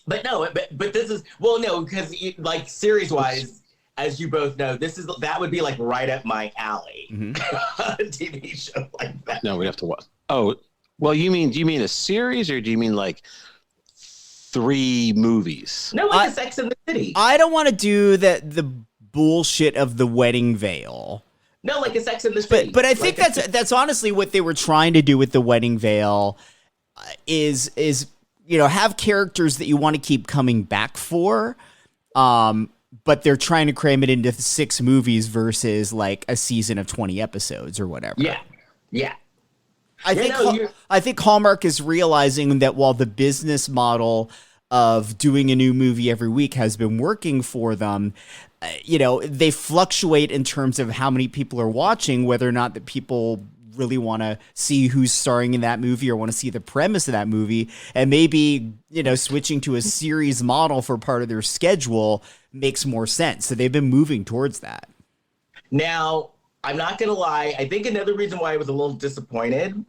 But no, but this is, well, no, because like series-wise, as you both know, that would be like right up my alley. Mm-hmm. A TV show like that. No, we have to watch. Oh, well, do you mean a series, or do you mean like 3 movies? No, like a Sex and the City. I don't want to do the bullshit of the wedding veil. No, like a Sex and the City. But I think that's honestly what they were trying to do with the wedding veil, is have characters that you want to keep coming back for. But they're trying to cram it into 6 movies versus like a season of 20 episodes or whatever. Yeah. Yeah. I think Hallmark is realizing that while the business model of doing a new movie every week has been working for them, they fluctuate in terms of how many people are watching, whether or not the people really want to see who's starring in that movie or want to see the premise of that movie. And maybe, switching to a series model for part of their schedule makes more sense. So they've been moving towards that. Now, I'm not going to lie. I think another reason why I was a little disappointed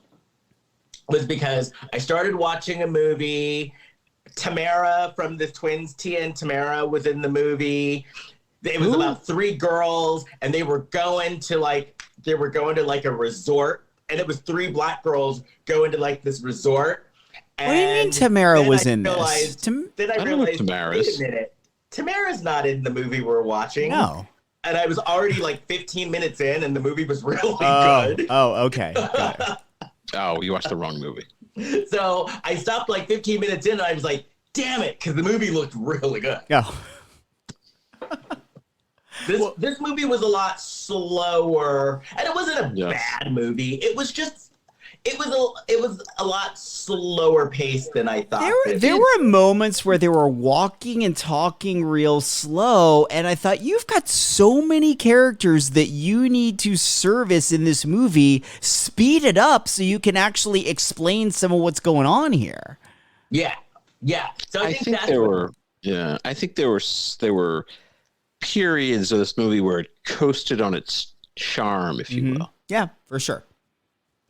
was because I started watching a movie. Tamara from the twins, Tia and Tamara, was in the movie. It was about 3 girls, and they were going to like a resort, and it was 3 Black girls going to like this resort. And what do you mean Tamara was in this? Then I realized, wait a minute, Tamara's not in the movie we're watching. No. And I was already like 15 minutes in, and the movie was really good. Oh, okay. Got it. Oh, you watched the wrong movie. So I stopped like 15 minutes in, and I was like, damn it, because the movie looked really good. Oh. This movie was a lot slower, and it wasn't a bad movie. It was a lot slower paced than I thought. There were moments where they were walking and talking real slow, and I thought, you've got so many characters that you need to service in this movie. Speed it up so you can actually explain some of what's going on here. Yeah. So I think there were periods of this movie where it coasted on its charm, if you will. Yeah, for sure.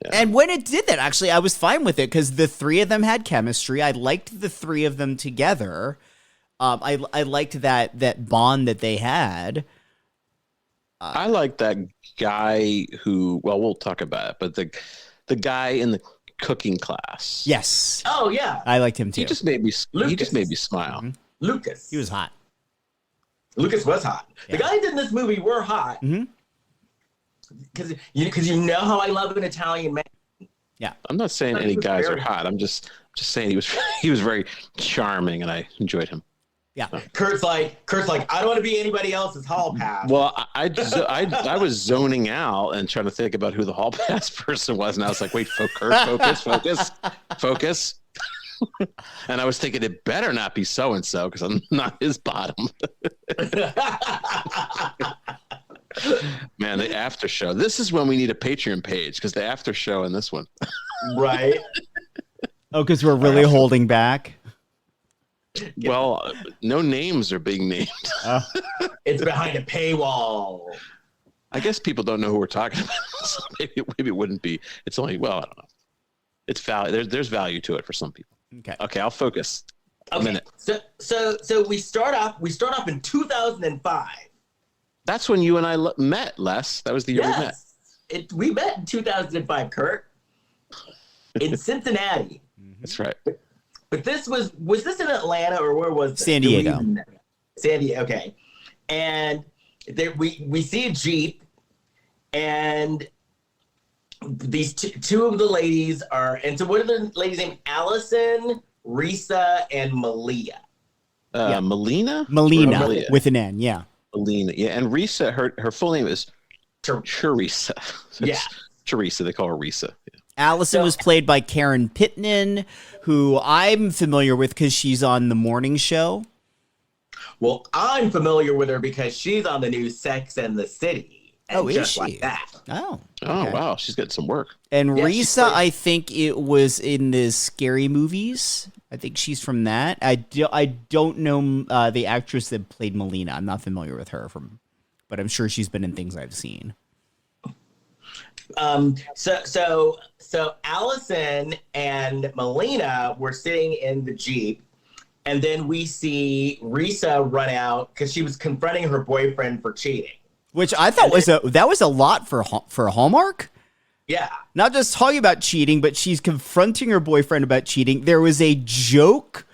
Yeah. And when it did that, actually, I was fine with it because the 3 of them had chemistry. I liked the 3 of them together. I liked that bond that they had. I like that guy who, well, we'll talk about it, but the guy in the cooking class. Yes. Oh yeah. I liked him too. He just made me smile. Mm-hmm. Lucas. He was hot. Lucas was hot. Yeah. The guys in this movie were hot. Mm-hmm. Because you know how I love an Italian man. Yeah. I'm not saying any guys are hot. I'm just saying he was very charming, and I enjoyed him. Yeah. Kurt's like, I don't want to be anybody else's hall pass. Well, I was zoning out and trying to think about who the hall pass person was, and I was like, wait, Kurt, focus. And I was thinking it better not be so-and-so because I'm not his bottom. Man, the after show. This is when we need a Patreon page because the after show in this one. Right. Oh, because we're really holding back. Well, no names are being named. It's behind a paywall. I guess people don't know who we're talking about. So maybe it wouldn't be. It's only, well, I don't know. It's value. There's value to it for some people. Okay, I'll focus. A minute. So we start off in 2005. That's when you and I met, Les. That was the year we met. We met in 2005, Kurt, in Cincinnati. That's right. But this was this in Atlanta or where was it? San Diego. San Diego. Okay, and there we see a Jeep, and these two of the ladies are. And so what are the ladies' named? Allison, Risa, and Malia. Melina with an N. Yeah. Melina. Yeah, and Risa. Her full name is Teresa. Yeah. Teresa. They call her Risa. Yeah. Allison was played by Karen Pittman, who I'm familiar with because she's on the morning show. Well, I'm familiar with her because she's on the new Sex and the City. And is she? Like that. Oh, wow. She's getting some work. And Risa, I think it was in the Scary Movies. I think she's from that. I don't know the actress that played Melina. I'm not familiar with her but I'm sure she's been in things I've seen. So Allison and Melina were sitting in the Jeep, and then we see Risa run out because she was confronting her boyfriend for cheating. Which I thought that was a lot for Hallmark. Yeah. Not just talking about cheating, but she's confronting her boyfriend about cheating. There was a joke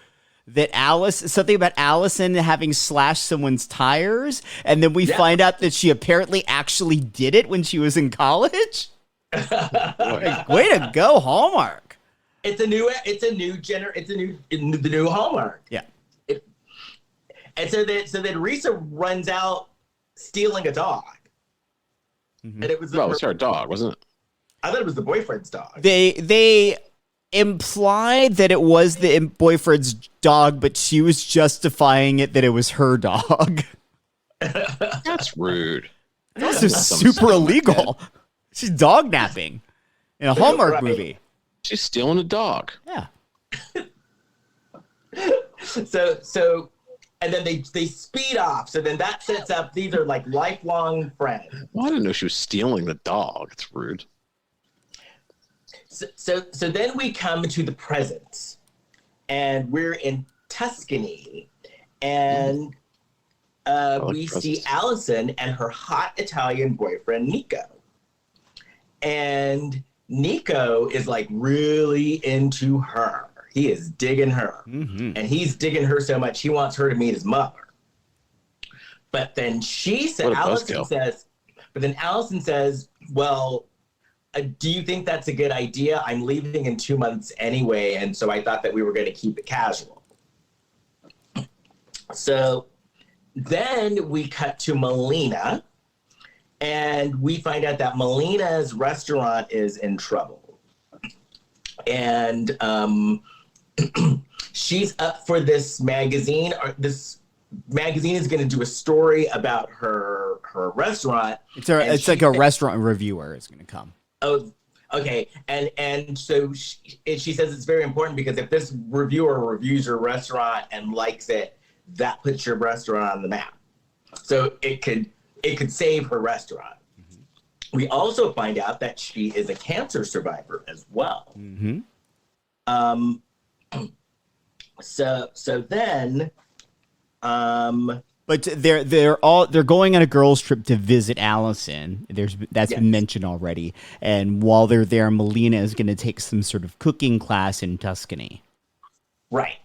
that something about Allison having slashed someone's tires, and then we find out that she apparently actually did it when she was in college. Like, way to go, Hallmark! The new Hallmark. Yeah. And so then Risa runs out stealing a dog, and it was it's her dog, wasn't it? I thought it was the boyfriend's dog. They implied that it was the boyfriend's dog, but she was justifying it that it was her dog. That's rude. This is super illegal. She's dog napping in a Hallmark movie. She's stealing a dog. Yeah. So and then they speed off. So then that sets up, these are like lifelong friends. Well, I didn't know she was stealing the dog. It's rude. So then we come to the present, and we're in Tuscany, and we see Allison and her hot Italian boyfriend, Nico. And Nico is like really into her. He is digging her. And he's digging her so much, he wants her to meet his mother. But then Allison says, well, do you think that's a good idea? I'm leaving in 2 months anyway, and so I thought that we were going to keep it casual. So then we cut to Melina, and we find out that Melina's restaurant is in trouble. And she's up for this magazine. This magazine is going to do a story about her restaurant. It's like a restaurant reviewer is going to come. Oh, okay. And so she says it's very important because if this reviewer reviews your restaurant and likes it, that puts your restaurant on the map. So it could save her restaurant. We also find out that she is a cancer survivor as well. So then But they're going on a girls' trip to visit Allison. That's been mentioned already. And while they're there, Melina is going to take some sort of cooking class in Tuscany. Right.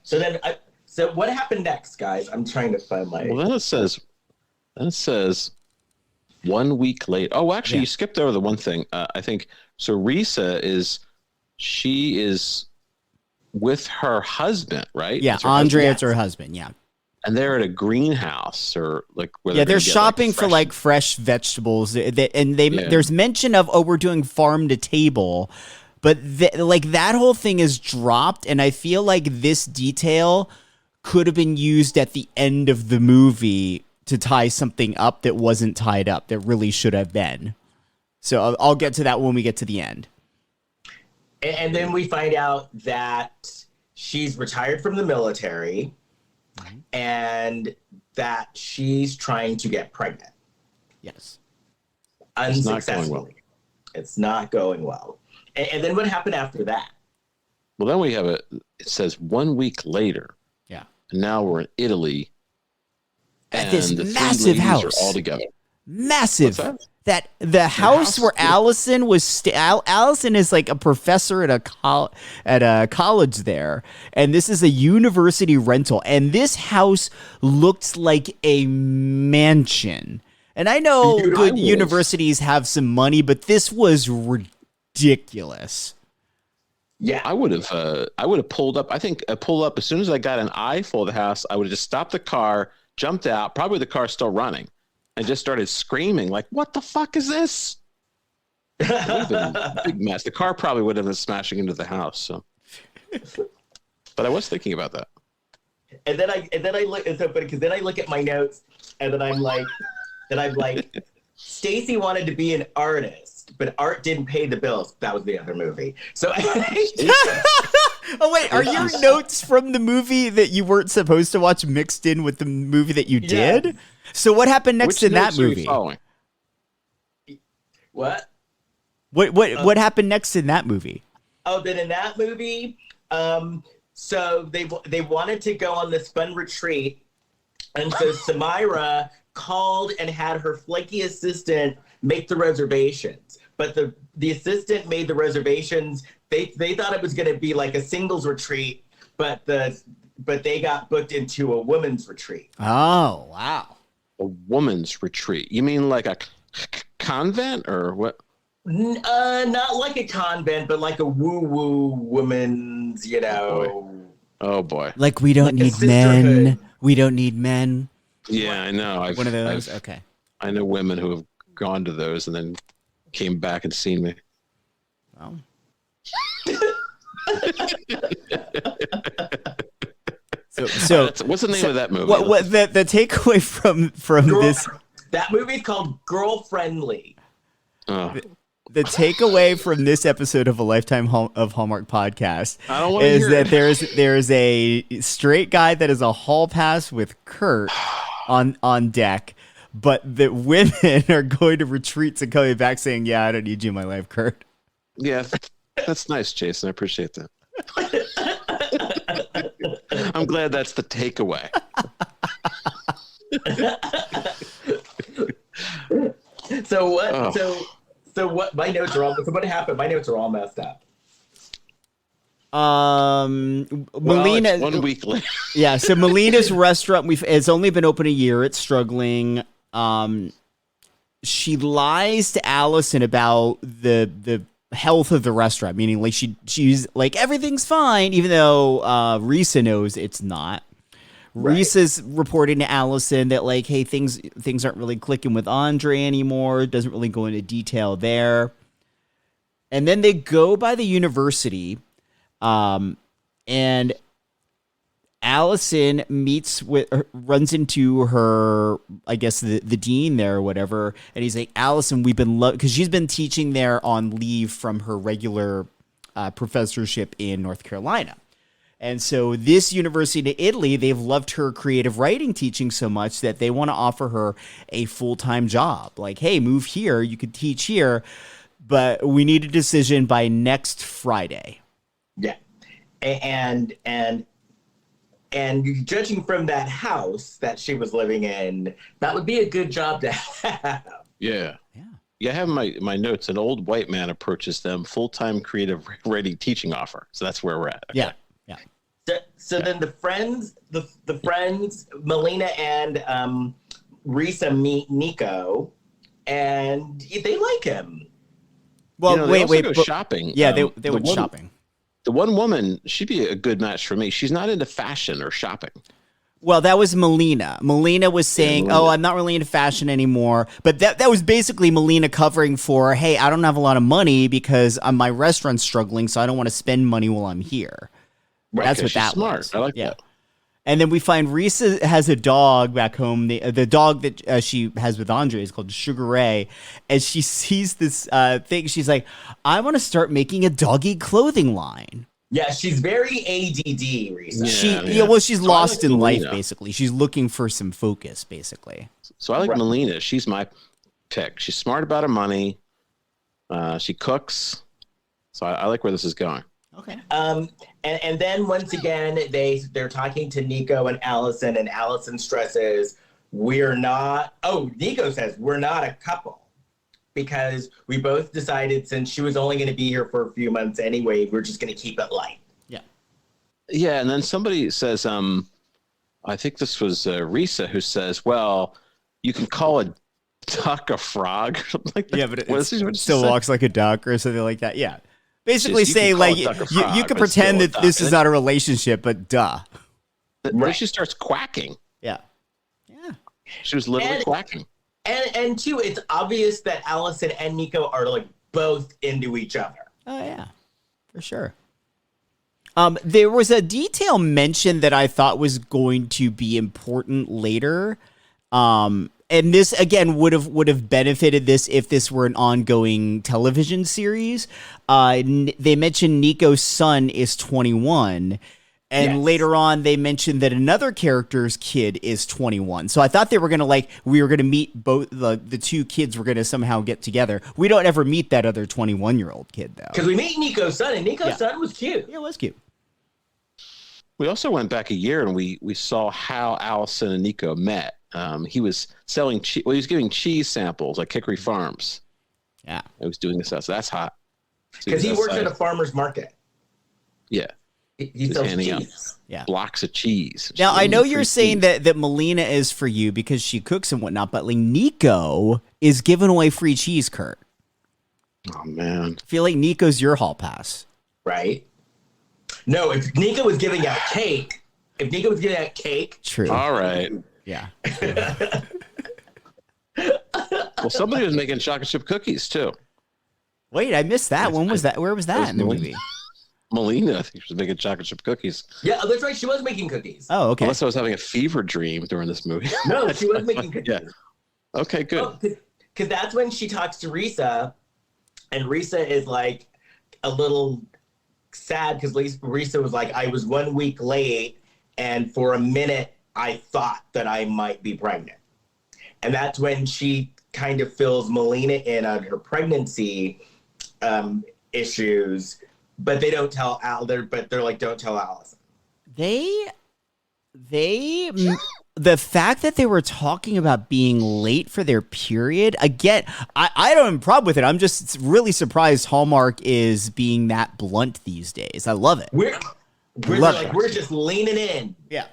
So then, so what happened next, guys? I'm trying to find my. Well, then it says 1 week late. Oh, actually, you skipped over the one thing. I think so. Risa is with her husband, right? Yeah, Andrea is her husband. Yeah. And they're at a greenhouse or like where they're shopping for like fresh vegetables. There's mention of we're doing farm to table, but that whole thing is dropped, and I feel like this detail could have been used at the end of the movie to tie something up that wasn't tied up that really should have been. So I'll get to that when we get to the end. And then we find out that she's retired from the military. And that she's trying to get pregnant. Yes. unsuccessfully. It's not going well. And then what happened after that? Well, then we have it says 1 week later. Yeah. And now we're in Italy. At And this the massive house. are all together. Massive. What's That the house where Allison was Allison is like a professor at a college there, and this is a university rental, and this house looked like a mansion. And I know good universities have some money, but this was ridiculous. Yeah, I would have pulled up. I think I pulled up as soon as I got an eyeful of the house. I would have just stopped the car, jumped out, probably the car's still running, and just started screaming like, "What the fuck is this?" It would have been a big mess. The car probably would have been smashing into the house. So, but I was thinking about that. And then I look. It's so funny because then I look at my notes, and then I'm like, Stacy wanted to be an artist, but art didn't pay the bills. That was the other movie. So. Oh wait, are your notes from the movie that you weren't supposed to watch mixed in with the movie that you did? Yeah. So what happened next in that movie? What? What happened next in that movie? Oh, then in that movie, so they wanted to go on this fun retreat, and so Samira called and had her flaky assistant make the reservations, but the assistant made the reservations. They thought it was going to be like a singles retreat, but they got booked into a women's retreat. Oh, wow. A woman's retreat. You mean like a convent or what? Not like a convent, but like a woo-woo woman's, Oh boy. Like we don't need men. We don't need men. Yeah, I know. One of those? Okay. I know women who have gone to those and then came back and seen me. Well. So what's the name of that movie? What the takeaway from this? That movie's called Girlfriendly. The takeaway from this episode of a Lifetime of Hallmark podcast is that there's a straight guy that is a hall pass with Kurt on deck, but the women are going to retreats and coming back saying, "Yeah, I don't need you in my life, Kurt." Yeah, that's nice, Jason. I appreciate that. I'm glad that's the takeaway. So what? Oh. So what? My notes are all. So what happened? My notes are all messed up. Melina. 1 week later. Yeah. So Melina's restaurant it's only been open a year. It's struggling. She lies to Allison about the health of the restaurant, meaning like she's like everything's fine, even though Risa knows it's not. Right. Risa's reporting to Allison that like, hey, things aren't really clicking with Andre anymore. Doesn't really go into detail there. And then they go by the university, and Allison runs into her, I guess the dean there or whatever, and he's like, Allison, we've been because she's been teaching there on leave from her regular professorship in North Carolina. And so this university in Italy, they've loved her creative writing teaching so much that they want to offer her a full-time job. Like, hey, move here, you could teach here, but we need a decision by next Friday. Yeah. And judging from that house that she was living in, that would be a good job to have. Yeah. Yeah, I have my notes. An old white man approaches them, full-time creative writing teaching offer. So that's where we're at. Okay. Yeah. So then the friends, Melina and Risa meet Nico, and they like him. Well, wait, go shopping. Yeah, they went shopping. The one woman, she'd be a good match for me. She's not into fashion or shopping. Well, that was Melina. Melina was saying, oh, I'm not really into fashion anymore. But that was basically Melina covering for, hey, I don't have a lot of money because my restaurant's struggling, so I don't want to spend money while I'm here. Right, that's what that smart. was. I like that. And then we find Risa has a dog back home. The dog that she has with Andre is called Sugar Ray. And she sees this thing. She's like, I want to start making a doggy clothing line. Yeah, she's very ADD, Risa. Well, she's lost in life, basically. She's looking for some focus, basically. So I like Melina. She's my pick. She's smart about her money. She cooks. So I like where this is going. Okay. And then once again, they're talking to Nico and Allison stresses, we're not, Nico says, we're not a couple. Because we both decided since she was only going to be here for a few months anyway, we're just going to keep it light. Yeah. Yeah, and then somebody says, I think this was Risa who says, well, you can call a duck a frog or something like that. Yeah, but it still walks like a duck or something like that. Yeah. Basically Just, say, like, you can pretend that this is not a relationship, but duh. Right. She starts quacking. Yeah. Yeah. She was literally quacking. And two, it's obvious that Allison and Nico are like both into each other. Oh yeah, for sure. There was a detail mentioned that I thought was going to be important later. And this again would have benefited this if this were an ongoing television series. They mentioned Nico's son is 21. And later on, they mentioned that another character's kid is 21. So I thought we were going to meet both the two kids were going to somehow get together. We don't ever meet that other 21-year-old kid, though. Because we meet Nico's son, and Nico's son was cute. Yeah, it was cute. We also went back a year, and we saw how Allison and Nico met. He was selling cheese. Well, he was giving cheese samples at Kickory Farms. Yeah. He was doing this stuff. So that's hot. Because he works at a farmer's market. Yeah. He sells cheese. Yeah. Blocks of cheese. Now, I know you're saying that Melina is for you because she cooks and whatnot, but like Nico is giving away free cheese, Kurt. Oh, man. I feel like Nico's your hall pass. Right? No, if Nico was giving out cake. True. All right. Yeah. Well, somebody was making chocolate chip cookies, too. Wait, I missed that. When was that? Where was that in the movie? Melina, I think she was making chocolate chip cookies. Yeah, that's right. She was making cookies. Oh, okay. Unless I was having a fever dream during this movie. No, she was making cookies. Yeah. Okay, good. Because that's when she talks to Risa, and Risa is like a little sad because Risa was like, I was 1 week late, and for a minute, I thought that I might be pregnant. And that's when she kind of fills Melina in on her pregnancy issues. But they don't tell they're like, don't tell Allison. The fact that they were talking about being late for their period, again, I don't have a problem with it. I'm just really surprised Hallmark is being that blunt these days. I love it. We're just leaning in. Yeah.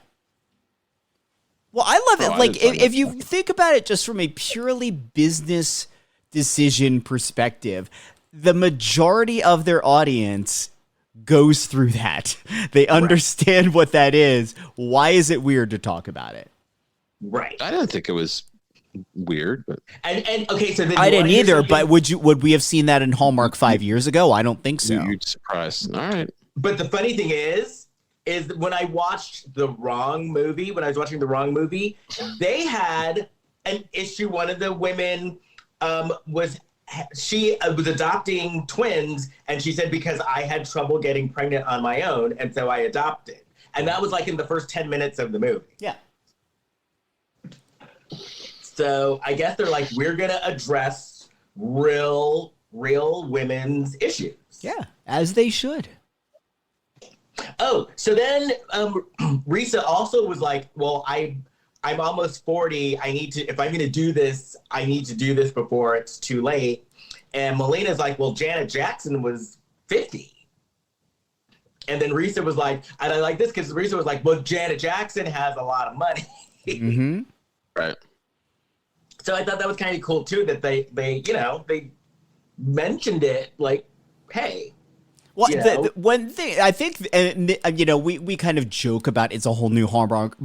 Well, I love it. Like, if you think about it just from a purely business decision perspective, the majority of their audience goes through that. They understand what that is. Why is it weird to talk about it? Right. I don't think it was weird, but and okay, so then I didn't either. But would we have seen that in Hallmark 5 years ago? I don't think so. You're surprised. All right. But the funny thing is when I watched the wrong movie, they had an issue. One of the women was adopting twins, and she said because I had trouble getting pregnant on my own, and so I adopted. And that was like in the first 10 minutes of the movie. Yeah. So I guess they're like, we're gonna address real women's issues. Yeah, as they should. Oh, so then Risa also was like, well, I'm almost 40. If I'm going to do this, I need to do this before it's too late. And Melina's like, well, Janet Jackson was 50. And then Risa was like, and I like this because Risa was like, well, Janet Jackson has a lot of money. Mm-hmm. Right. So I thought that was kind of cool too, that they mentioned it like, hey. Well, the one thing I think, and we kind of joke about it's a whole new Hallmark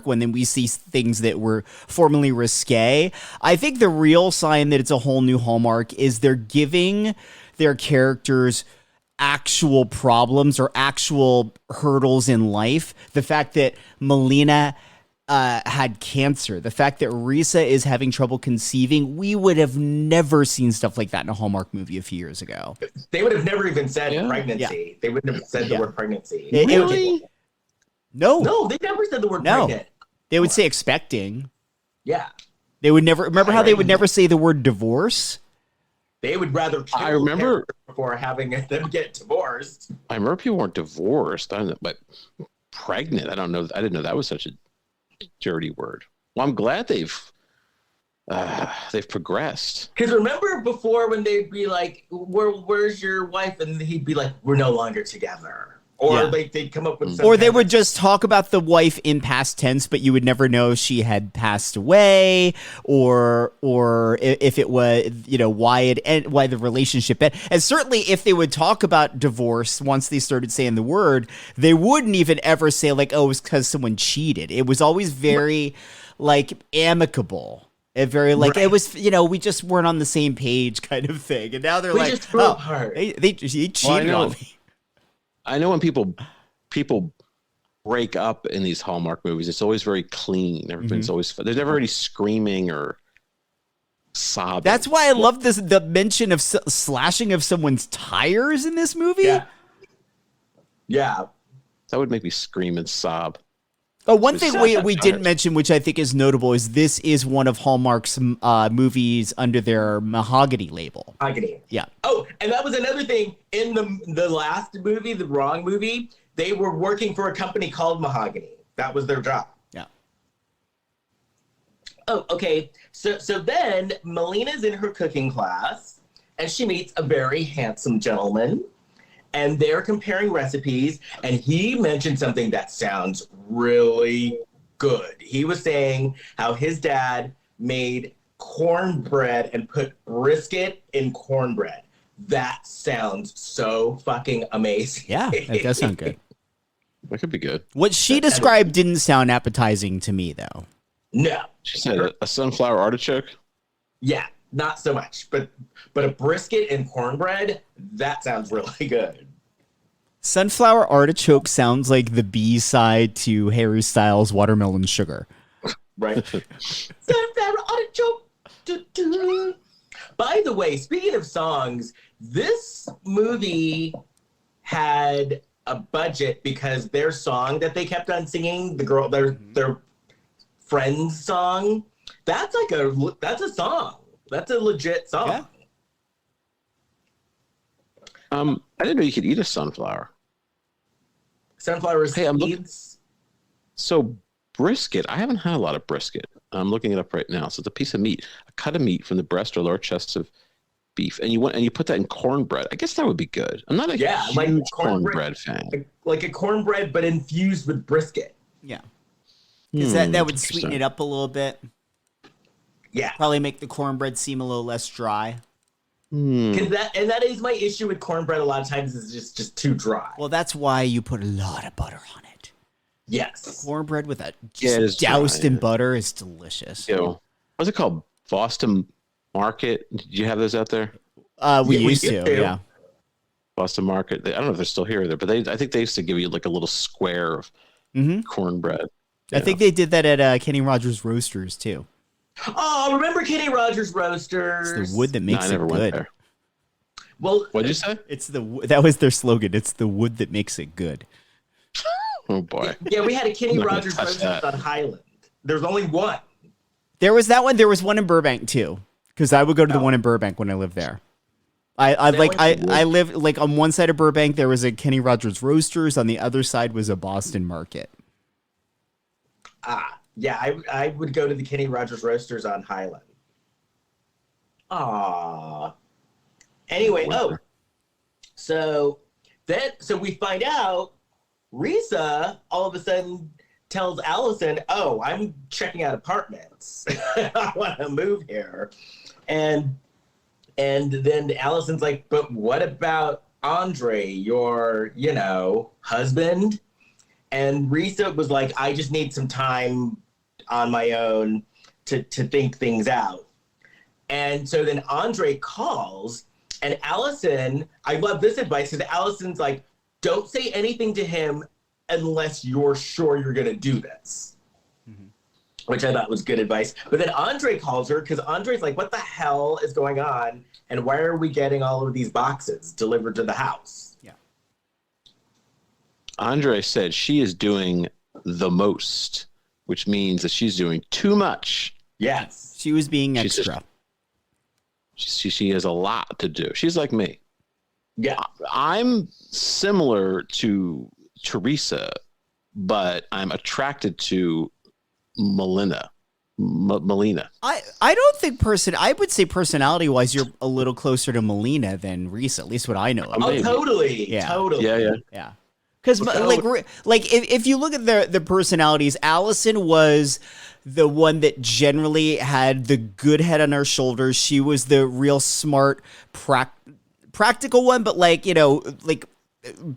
when then we see things that were formerly risque. I think the real sign that it's a whole new Hallmark is they're giving their characters actual problems or actual hurdles in life. The fact that Melina had cancer, the fact that Risa is having trouble conceiving, we would have never seen stuff like that in a Hallmark movie a few years ago. They would have never even said pregnancy. Yeah. They wouldn't have said the word pregnancy. Really? No, they never said the word pregnant. They would say expecting. Yeah. They would never remember how they would never say the word divorce. They would rather kill I remember before having them get divorced. I remember people weren't divorced, but pregnant. I don't know. I didn't know that was such a dirty word. Well, I'm glad they've progressed. Because remember before when they'd be like, where's your wife? And he'd be like, we're no longer together. Or like they'd come up with something. Or they would just talk about the wife in past tense, but you would never know she had passed away, or if it was, why the relationship ended. And certainly if they would talk about divorce once they started saying the word, they wouldn't even ever say like, oh, it was because someone cheated. It was always very like amicable. Very like it was, we just weren't on the same page kind of thing. And now they're we like, just grew apart. He cheated on me. I know when people break up in these Hallmark movies, it's always very clean. Everything's always fun. There's never any screaming or sobbing. That's why I love the mention of slashing of someone's tires in this movie. Yeah. That would make me scream and sob. Oh, one thing we didn't mention, which I think is notable, is this is one of Hallmark's movies under their Mahogany label. Mahogany. Yeah. Oh, and that was another thing in the last movie, the wrong movie. They were working for a company called Mahogany. That was their job. Yeah. Oh, okay. So then Melina's in her cooking class, and she meets a very handsome gentleman. And they're comparing recipes, and he mentioned something that sounds really good. He was saying how his dad made cornbread and put brisket in cornbread. That sounds so fucking amazing. Yeah, that does sound good. That could be good. What she described didn't sound appetizing to me, though. No. She said a sunflower artichoke? Yeah, not so much. But a brisket and cornbread, that sounds really good. Sunflower artichoke sounds like the B-side to Harry Styles' Watermelon Sugar. Right. Sunflower artichoke. Do-do. By the way, speaking of songs, this movie had a budget because their song that they kept on singing, their friend's song, that's a song. That's a legit song. Yeah. I didn't know you could eat a sunflower. Sunflower seeds. Hey, so brisket, I haven't had a lot of brisket. I'm looking it up right now. So it's a piece of meat, a cut of meat from the breast or lower chest of beef, and you put that in cornbread. I guess that would be good. I'm not a huge cornbread fan. Like a cornbread, but infused with brisket. Yeah, because that would sweeten it up a little bit. Yeah, probably make the cornbread seem a little less dry. Because that is my issue with cornbread. A lot of times is just too dry. Well, that's why you put a lot of butter on it. Yes, cornbread with doused in butter is delicious. What's it called? Boston Market. Did you have those out there? We used to. Yeah. Boston Market. I don't know if they're still here or there, but I think they used to give you like a little square of cornbread. I think they did that at Kenny Rogers Roasters too. Oh, remember Kenny Rogers Roasters? It's the wood that makes it good. Well, what did you say? That was their slogan. It's the wood that makes it good. Oh boy. Yeah, we had a Kenny Rogers Roasters on Highland. There's only one. There was that one. There was one in Burbank too, because I would go to the one in Burbank when I lived there. I lived like on one side of Burbank. There was a Kenny Rogers Roasters. On the other side was a Boston Market. Yeah, I would go to the Kenny Rogers Roasters on Highland. Anyway, so we find out Risa all of a sudden tells Allison, "Oh, I'm checking out apartments. I want to move here," and then Allison's like, "But what about Andre, your husband?" And Risa was like, "I just need some time on my own to think things out." And so then Andre calls, and Allison, I love this advice because Allison's like, "Don't say anything to him unless you're sure you're going to do this," which I thought was good advice. But then Andre calls her because Andre's like, "What the hell is going on? And why are we getting all of these boxes delivered to the house?" Yeah. Andre said she is doing the most, which means that she's doing too much Yes. She was being extra. She has a lot to do. She's like me. Yeah. I'm similar to Teresa, but I'm attracted to Melina. I don't think I would say personality wise, you're a little closer to Melina than Reese, at least what I know of. Oh, totally. Yeah. Totally. Yeah. Because like if you look at the personalities, Allison was the one that generally had the good head on her shoulders. She was the real smart, practical one, but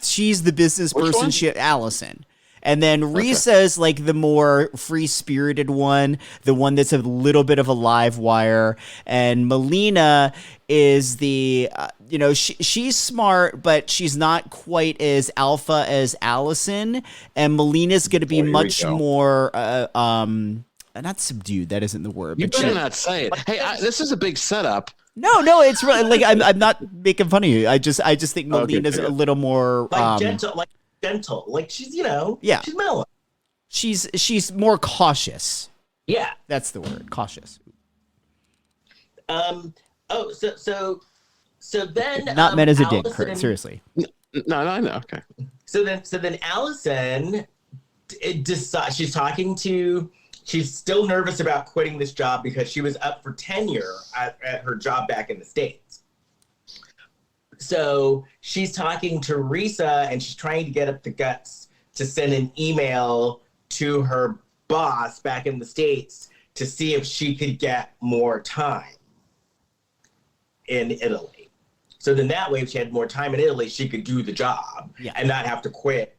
she's the business person. Allison. And then Risa is like the more free-spirited one, the one that's a little bit of a live wire. And Melina is the, she's smart, but she's not quite as alpha as Allison. And Melina's going to be much more, not subdued. That isn't the word. You better not say it. Hey, this is a big setup. No, it's really like I'm not making fun of you. I just think Melina's a little more gentle, like she's she's mellow. She's more cautious. Yeah, that's the word, cautious. So then not meant as a dick, Allison, Kurt. Seriously. No, I know. Okay. So then Allison decides she's still nervous about quitting this job because she was up for tenure at her job back in the States. So she's talking to Risa and she's trying to get up the guts to send an email to her boss back in the States to see if she could get more time in Italy. So then that way, if she had more time in Italy, she could do the job and not have to quit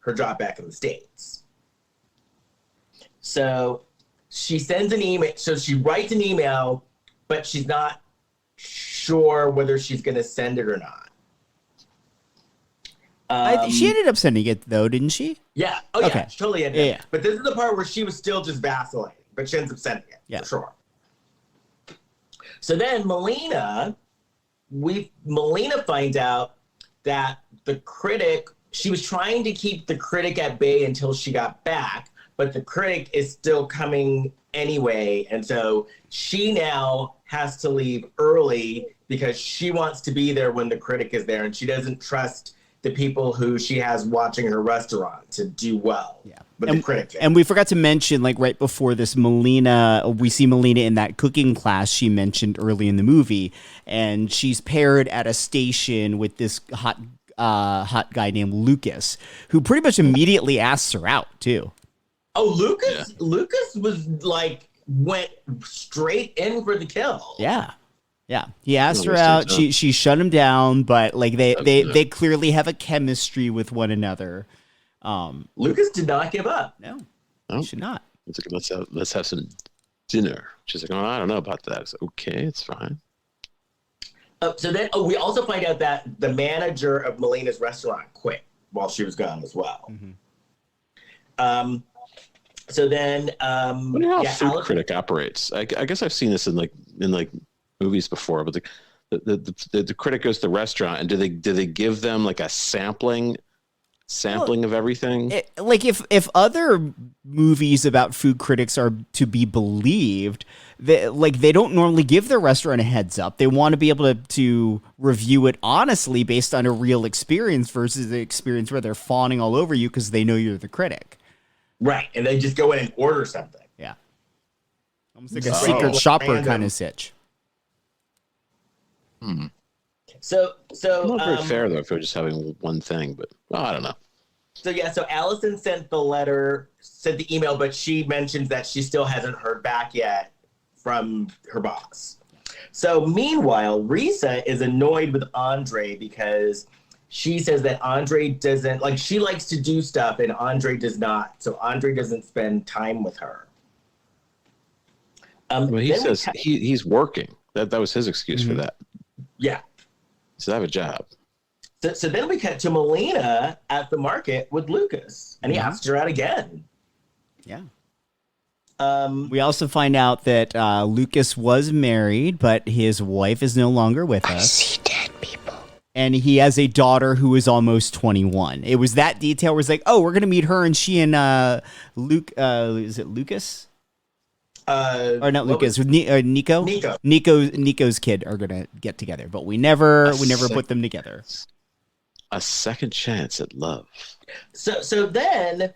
her job back in the States. So she sends an email. So she writes an email, but she's not sure whether she's going to send it or not. She ended up sending it though, didn't she? Yeah. Oh yeah. Okay. She totally ended. Yeah. But this is the part where she was still just vacillating, but she ends up sending it for sure. So then Melina finds out that the critic, she was trying to keep the critic at bay until she got back, but the critic is still coming anyway. And so she now has to leave early because she wants to be there when the critic is there, and she doesn't trust the people who she has watching her restaurant to do well. Yeah. But the critic. And we forgot to mention, like right before this, we see Melina in that cooking class she mentioned early in the movie, and she's paired at a station with this hot guy named Lucas, who pretty much immediately asks her out too. Oh, Lucas! Yeah. Lucas was went straight in for the kill. Yeah. Yeah, he asked her out. She shut him down, but they clearly have a chemistry with one another. Lucas did not give up. No, he should not. It's like, let's have some dinner. She's like, I don't know about that. It's like, okay, it's fine. So then, we also find out that the manager of Melina's restaurant quit while she was gone as well. Mm-hmm. So then, I wonder how Food Critic operates. I guess I've seen this in movies before, but the critic goes to the restaurant, and do they give them like a sampling of everything? If other movies about food critics are to be believed, they don't normally give their restaurant a heads up. They want to be able to review it honestly based on a real experience versus the experience where they're fawning all over you because they know you're the critic. Right, and they just go in and order something. Yeah, almost like a secret shopper kind of sitch. So not very fair though if you're just having one thing, but I don't know. So Allison sent the email, but she mentions that she still hasn't heard back yet from her boss. So meanwhile, Risa is annoyed with Andre because she says that Andre doesn't she likes to do stuff and Andre does not. So Andre doesn't spend time with her. He says he's working. That was his excuse for that. Yeah. So I have a job. So then we cut to Melina at the market with Lucas, and he asks her out again. Yeah. We also find out that Lucas was married, but his wife is no longer with us. I see dead people. And he has a daughter who is almost 21. It was that detail where it's like, oh, we're going to meet her, and she and Luke, is it Lucas? or not Lucas, Nico. Nico's kid are gonna get together, but we never put them together. A second chance at love. So then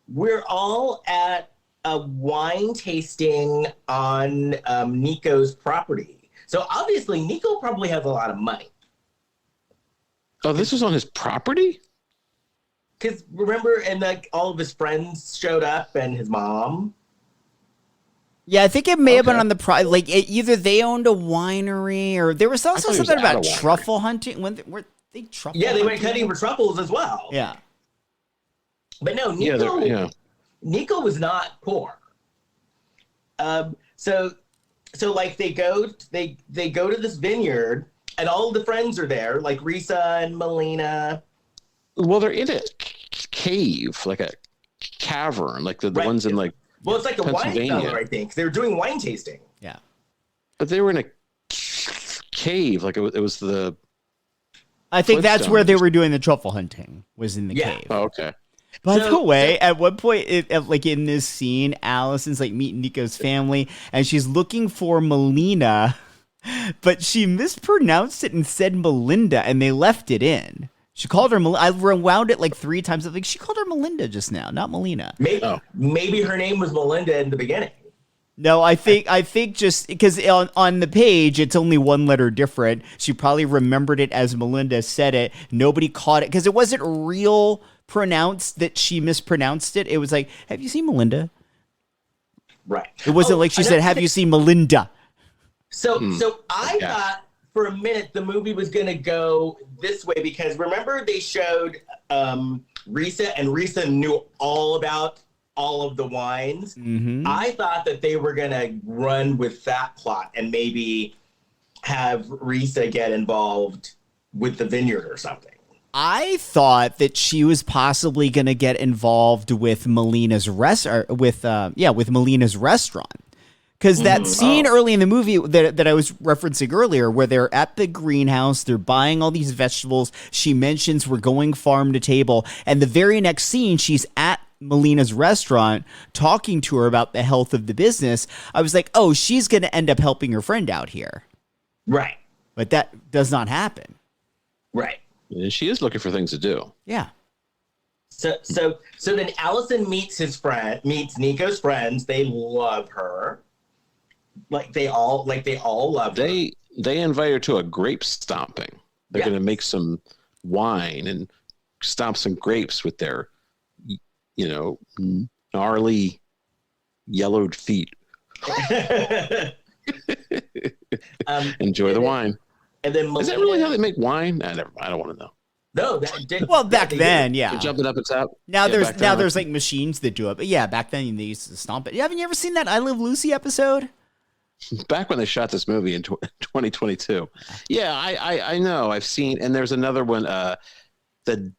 we're all at a wine tasting on Nico's property. So obviously Nico probably has a lot of money. Oh, this was on his property? Because remember, and like all of his friends showed up and his mom. Yeah, I think it may have been on the either they owned a winery or there was also something about truffle hunting. Were they truffle? Yeah, they went hunting for truffles as well. Yeah, but no, Nico was not poor. So like they go to this vineyard and all of the friends are there, like Risa and Melina. Well, they're in a cave, like a cavern, like the ones in like. Well, it's like a wine cellar, I think. They were doing wine tasting. Yeah. But they were in a cave, like it was the. I think that's where they were doing the truffle hunting. Was in the cave. Oh, okay. By the way, at one point, like in this scene, Allison's like meeting Nico's family, and she's looking for Melina, but she mispronounced it and said Melinda, and they left it in. She called her I rewound it like 3 times. I think she called her Melinda just now, not Melina. Maybe her name was Melinda in the beginning. No, I think just because on the page it's only one letter different. She probably remembered it as Melinda said it. Nobody caught it because it wasn't real pronounced that she mispronounced it. It was like, have you seen Melinda? Right. It wasn't like she said, have you seen Melinda? So I thought for a minute the movie was going to go this way because remember they showed Risa, and Risa knew all about all of the wines. Mm-hmm. I thought that they were going to run with that plot and maybe have Risa get involved with the vineyard or something. I thought that she was possibly going to get involved with Melina's with Melina's restaurant. Because that scene early in the movie that I was referencing earlier, where they're at the greenhouse, they're buying all these vegetables. She mentions we're going farm to table. And the very next scene, she's at Melina's restaurant talking to her about the health of the business. I was like, oh, she's going to end up helping her friend out here. Right. But that does not happen. Right. And she is looking for things to do. Yeah. So then Allison meets Nico's friends. They love her. Like they all love her. They invite her to a grape stomping. They're going to make some wine and stomp some grapes with their, gnarly yellowed feet. Enjoy the wine. And then is that really how they make wine? I don't want to know. No, back then, yeah. You're jumping up and top. Now there's like machines that do it, but yeah, back then they used to stomp it. Haven't you ever seen that I Love Lucy episode? Back when they shot this movie in 2022. Yeah, I know. I've seen, and there's another one, the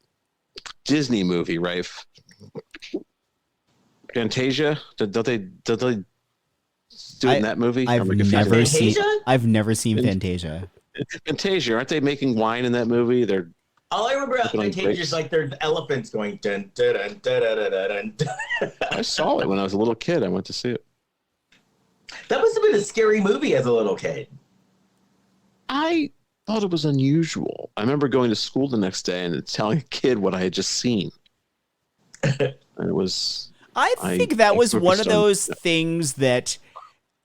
Disney movie, right? Fantasia. Don't they do it in that movie? I've never seen Fantasia. Fantasia, aren't they making wine in that movie? All I remember about Fantasia is like there's elephants going dun dun dun dun dun dun dun. I saw it when I was a little kid. I went to see it. That must have been a scary movie as a little kid. I thought it was unusual. I remember going to school the next day and telling a kid what I had just seen. And it was. I think that was one of those things that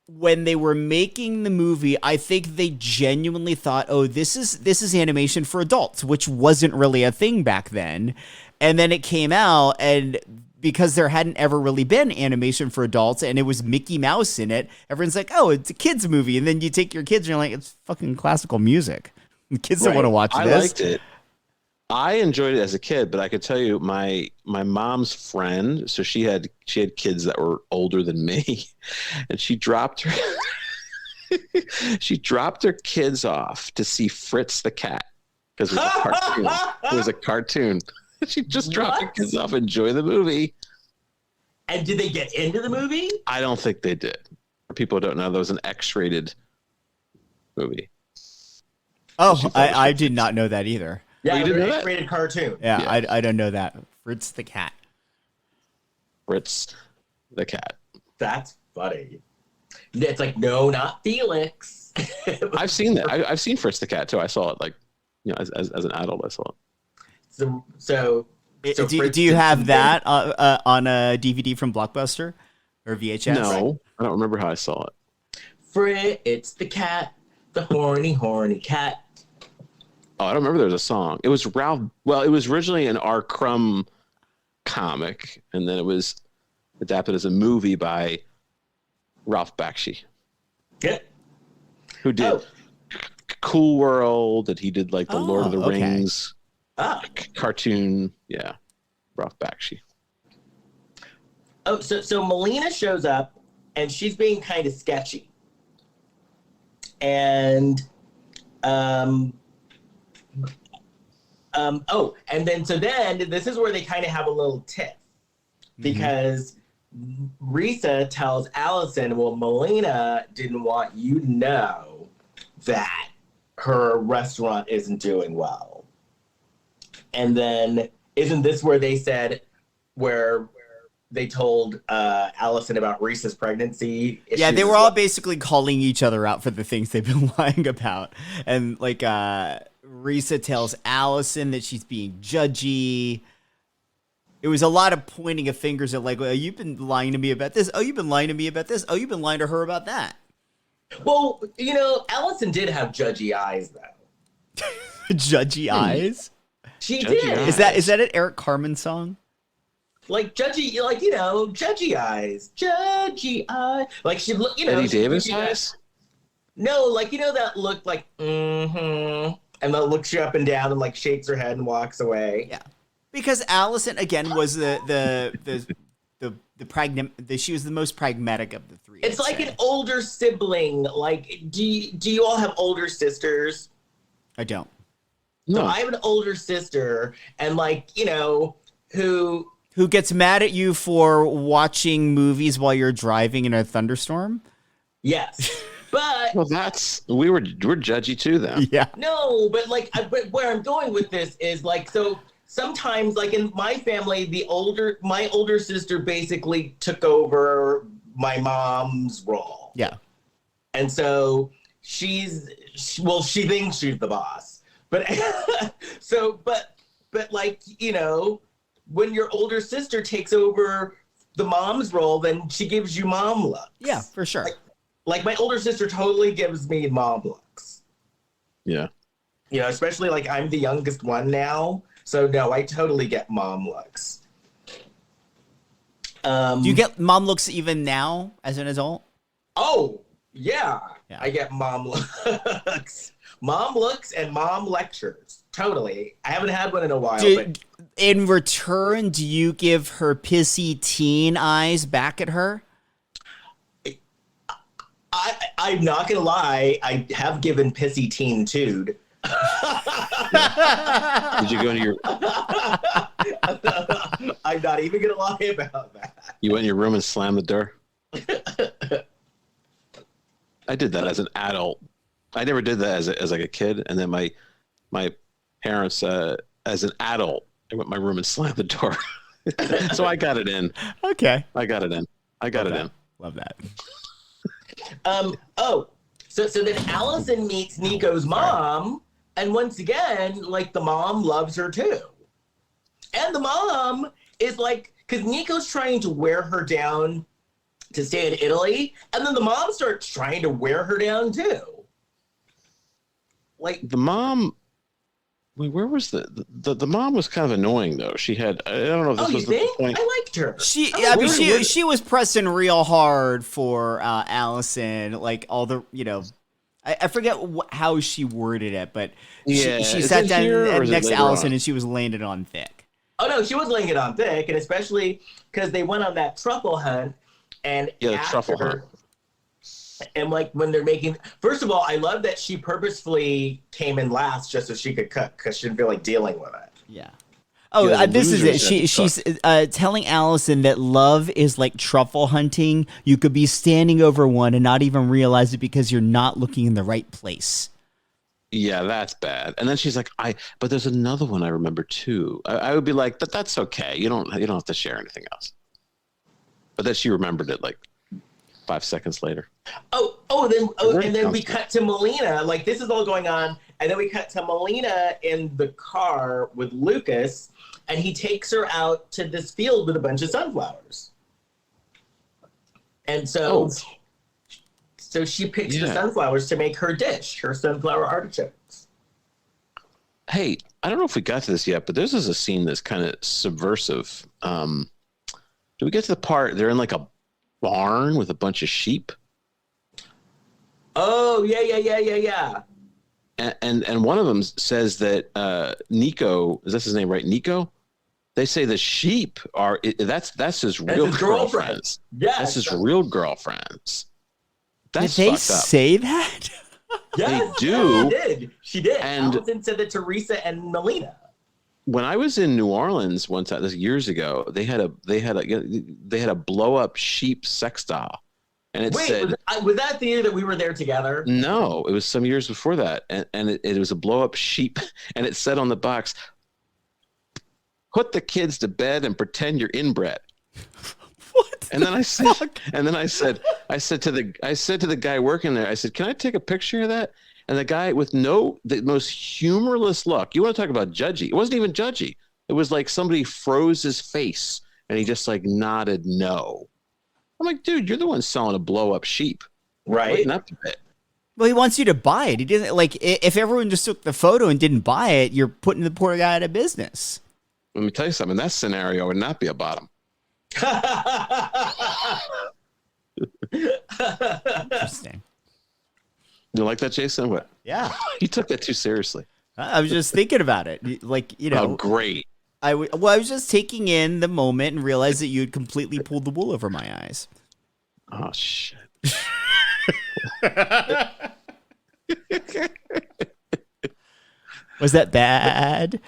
when they were making the movie, I think they genuinely thought, oh, this is animation for adults, which wasn't really a thing back then. And then it came out, and because there hadn't ever really been animation for adults and it was Mickey Mouse in it, everyone's like, oh, it's a kid's movie. And then you take your kids and you're like, it's fucking classical music. The kids don't want to watch this. I liked it. I enjoyed it as a kid, but I could tell you my mom's friend, so she had kids that were older than me, and she dropped her kids off to see Fritz the cat because it was a cartoon. It was a cartoon. She just dropped her kids off, enjoy the movie. And did they get into the movie? I don't think they did. People don't know that was an X-rated movie. Oh, I did not know that either. Yeah, you didn't know that? X-rated cartoon. Yeah. I don't know that. Fritz the cat. Fritz the cat. That's funny. it's like, no, not Felix. I've seen that. I've seen Fritz the Cat too. I saw it like, as an adult. I saw it. So do you have that on a DVD from Blockbuster or VHS? No, I don't remember how I saw it. Fritz the cat, the horny, horny cat. Oh, I don't remember there was a song. It was Ralph. Well, it was originally an R. Crumb comic, and then it was adapted as a movie by Ralph Bakshi. Yeah. Who did Cool World, and he did like the Lord of the Rings cartoon. Yeah. Ralph Bakshi. Oh, so Melina shows up and she's being kind of sketchy. And and then this is where they kind of have a little tiff, because Risa tells Allison, well, Melina didn't want you to know that her restaurant isn't doing well. And then isn't this where they said, where they told Allison about Risa's pregnancy issues? Yeah, they were all basically calling each other out for the things they've been lying about. And like Risa tells Allison that she's being judgy. It was a lot of pointing of fingers at like, well, you've been lying to me about this. Oh, you've been lying to me about this. Oh, you've been lying to her about that. Well, Allison did have judgy eyes, though. Judgy eyes? She Judgy did. eyes. Is that an Eric Carmen song? Like judgy, like, judgy eyes. Judgy eyes. Like she look, Eddie Davis eyes? No, like, that look like, and then looks you up and down and like shakes her head and walks away. Yeah. Because Allison again was she was the most pragmatic of the three. It's like an older sibling. Like, do you all have older sisters? I don't. So No. I have an older sister, and like, Who gets mad at you for watching movies while you're driving in a thunderstorm? Yes. But Well, we're judgy too, then. Yeah. no, but like, but where I'm going with this is like, so sometimes, like in my family, my older sister basically took over my mom's role. Yeah. And so she thinks she's the boss. But but like, when your older sister takes over the mom's role, then she gives you mom looks. Yeah, for sure. Like my older sister totally gives me mom looks. Yeah. Especially like I'm the youngest one now. So no, I totally get mom looks. Do you get mom looks even now as an adult? Oh, yeah. I get mom looks. Mom looks and mom lectures. Totally. I haven't had one in a while. But in return, do you give her pissy teen eyes back at her? I'm not going to lie. I have given pissy teen tude. Did you go into your... I'm not even going to lie about that. You went in your room and slammed the door? I did that as an adult. I never did that as like a kid. And then my parents, as an adult, I went in my room and slammed the door. So I got it in. Okay. I got it in. Love that. So then Allison meets Nico's mom, and once again, like, the mom loves her too. And the mom is like, because Nico's trying to wear her down to stay in Italy, and then the mom starts trying to wear her down too. Like, the mom... Wait, where was the mom was kind of annoying though. She had, I don't know if this was the point. I liked her. She was pressing real hard for Allison, like all the, I forget how she worded it, but she sat down next to Allison and she was laying it on thick. Oh no, she was laying it on thick, and especially because they went on that truffle hunt, and truffle hunt. And like when they're making, first of all, I love that she purposefully came in last just so she could cook because she didn't feel like dealing with it. Yeah. Oh, this is it. She's telling Allison that love is like truffle hunting. You could be standing over one and not even realize it because you're not looking in the right place. Yeah, that's bad. And then she's like, but there's another one I remember too. I would be like, that's okay. You don't have to share anything else. But then she remembered it like 5 seconds later. And then we cut to Melina. Like, this is all going on, and then we cut to Melina in the car with Lucas, and he takes her out to this field with a bunch of sunflowers. And so she picks the sunflowers to make her dish, her sunflower artichokes. Hey, I don't know if we got to this yet, but this is a scene that's kind of subversive. Do we get to the part they're in like a barn with a bunch of sheep? Oh, yeah. And one of them says that Nico, is that his name, right? Nico? They say the sheep are, that's his real girlfriends. Yeah. That's his real girlfriends. That's Did they fucked up. say that? They do. She did. And Allison said that Teresa and Melina. when I was in New Orleans one time, this years ago, they had a blow up sheep sex doll, and it said, was that the year that we were there together? No, it was some years before that, and it was a blow up sheep, and it said on the box, "Put the kids to bed and pretend you're inbred." What? And then I said to the guy working there, I said, "Can I take a picture of that?" And the guy with the most humorless look. You want to talk about judgy? It wasn't even judgy. It was like somebody froze his face and he just like nodded no. I'm like, dude, you're the one selling a blow up sheep, right? Lighten up a bit. Well, he wants you to buy it. He doesn't like if everyone just took the photo and didn't buy it, you're putting the poor guy out of business. Let me tell you something. That scenario would not be a bottom. Interesting. You like that, Jason? What? Yeah. You took that too seriously. I was just thinking about it. Like, you know. Oh, great. I was just taking in the moment and realized that you had completely pulled the wool over my eyes. Oh, shit. Was that bad?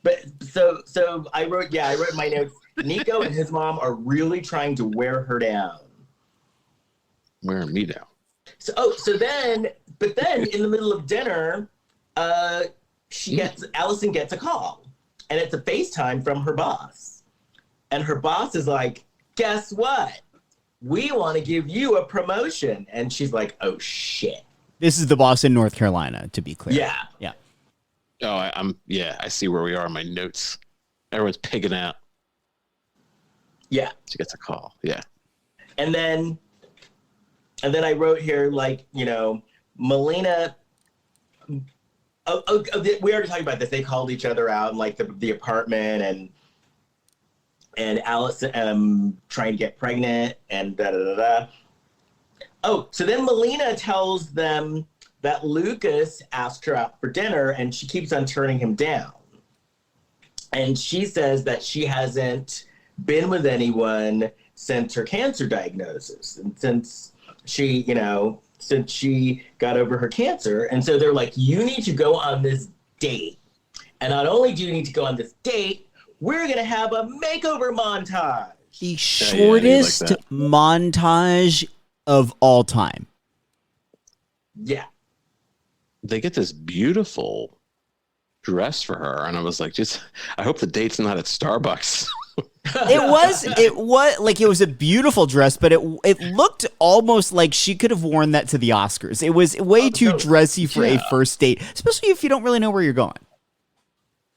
But so I wrote in my notes, Nico and his mom are really trying to wear her down. Wearing me down. So then in the middle of dinner, Allison gets a call, and it's a FaceTime from her boss. And her boss is like, "Guess what? We want to give you a promotion." And she's like, "Oh shit." This is the boss in North Carolina, to be clear. Yeah. Yeah. Oh, I see where we are in my notes. Everyone's pigging out. Yeah. She gets a call. Yeah. And then I wrote here, like, you know, Melina. We already talked about this. They called each other out in like the apartment, and Allison trying to get pregnant and da da da da. Oh, so then Melina tells them that Lucas asked her out for dinner, and she keeps on turning him down. And she says that she hasn't been with anyone since her cancer diagnosis, and since she got over her cancer. And so they're like, "You need to go on this date. And not only do you need to go on this date, we're going to have a makeover montage." The shortest montage of all time. Yeah. They get this beautiful dress for her, and I was like, I hope the date's not at Starbucks. It was a beautiful dress, but it looked almost like she could have worn that to the Oscars. It was way too dressy for a first date, especially if you don't really know where you're going.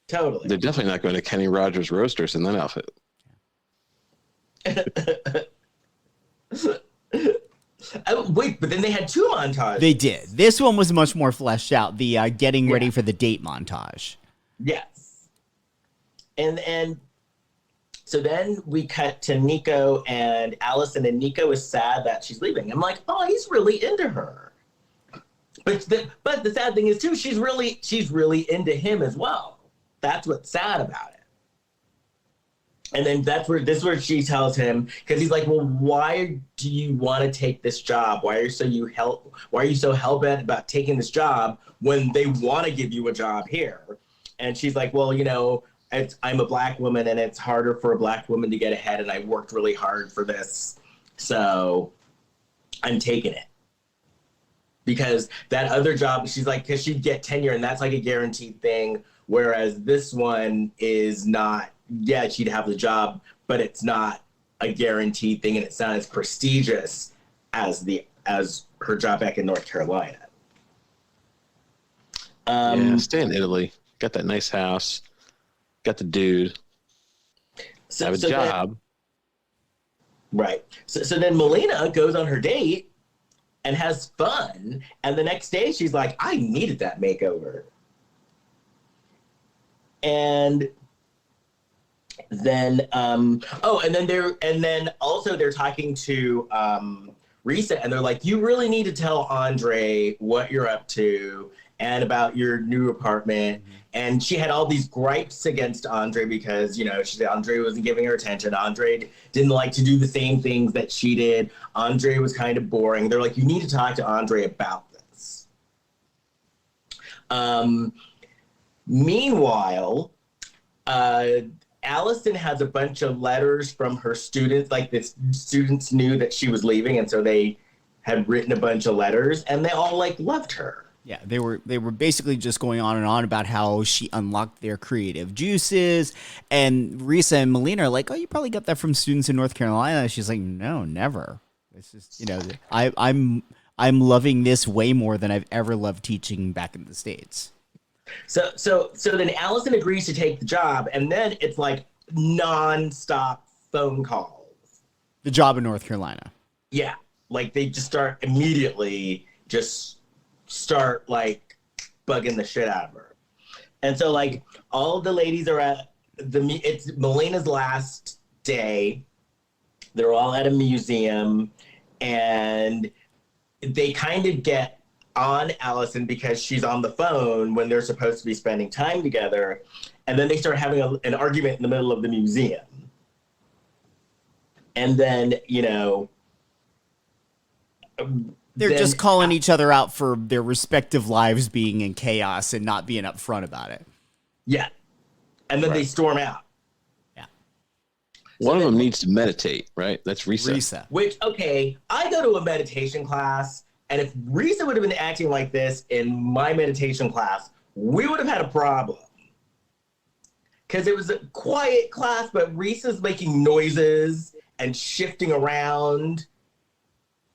Totally. They're definitely not going to Kenny Rogers Roasters in that outfit. Wait, but then they had two montages. They did. This one was much more fleshed out, the getting ready for the date montage. Yes. And so then we cut to Nico and Allison, and Nico is sad that she's leaving. I'm like, oh, he's really into her. But the sad thing is too, she's really into him as well. That's what's sad about it. And then this is where she tells him, because he's like, well, why do you want to take this job? Why are you so hell-bent about taking this job when they want to give you a job here? And she's like, well, you know, I'm a black woman, and it's harder for a black woman to get ahead, and I worked really hard for this, so I'm taking it. Because that other job, she's like, because she'd get tenure, and that's like a guaranteed thing, whereas this one is not yeah, she'd have the job, but it's not a guaranteed thing, and it's not as prestigious as her job back in North Carolina. Stay in Italy. Got that nice house. Got the dude. Have a job. Right. So then Melina goes on her date and has fun, and the next day she's like, I needed that makeover. And then and then also they're talking to Risa, and they're like, you really need to tell Andre what you're up to and about your new apartment. And she had all these gripes against Andre because, she said Andre wasn't giving her attention. Andre didn't like to do the same things that she did. Andre was kind of boring. They're like, you need to talk to Andre about this. Meanwhile, Allison has a bunch of letters from her students. Like, the students knew that she was leaving, and so they had written a bunch of letters, and they all loved her. Yeah, they were basically just going on and on about how she unlocked their creative juices, and Risa and Melina are like, "Oh, you probably got that from students in North Carolina." She's like, "No, never. It's just I'm loving this way more than I've ever loved teaching back in the States." So then Allison agrees to take the job, and then it's like nonstop phone calls. The job in North Carolina. Yeah, they just start bugging the shit out of her. And so all of the ladies are at it's Melina's last day. They're all at a museum, and they kind of get on Allison because she's on the phone when they're supposed to be spending time together. And then they start having an argument in the middle of the museum. And then, they're just calling each other out for their respective lives being in chaos and not being upfront about it. Yeah. And then they storm out. Yeah. One of them needs to meditate, right? That's Risa. Which, okay, I go to a meditation class, and if Risa would have been acting like this in my meditation class, we would have had a problem. Because it was a quiet class, but Risa's making noises and shifting around.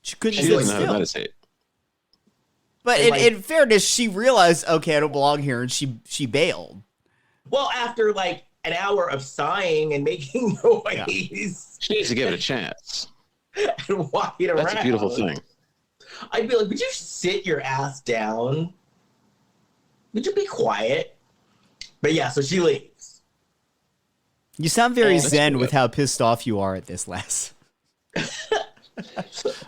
She couldn't She doesn't know how to meditate. But in fairness, she realized, okay, I don't belong here, and she bailed. Well, after an hour of sighing and making noise. Yeah. She needs to give it a chance. And walking around. That's a beautiful thing. I'd be like, would you sit your ass down? Would you be quiet? But yeah, so she leaves. You sound very zen with how pissed off you are at this, Les.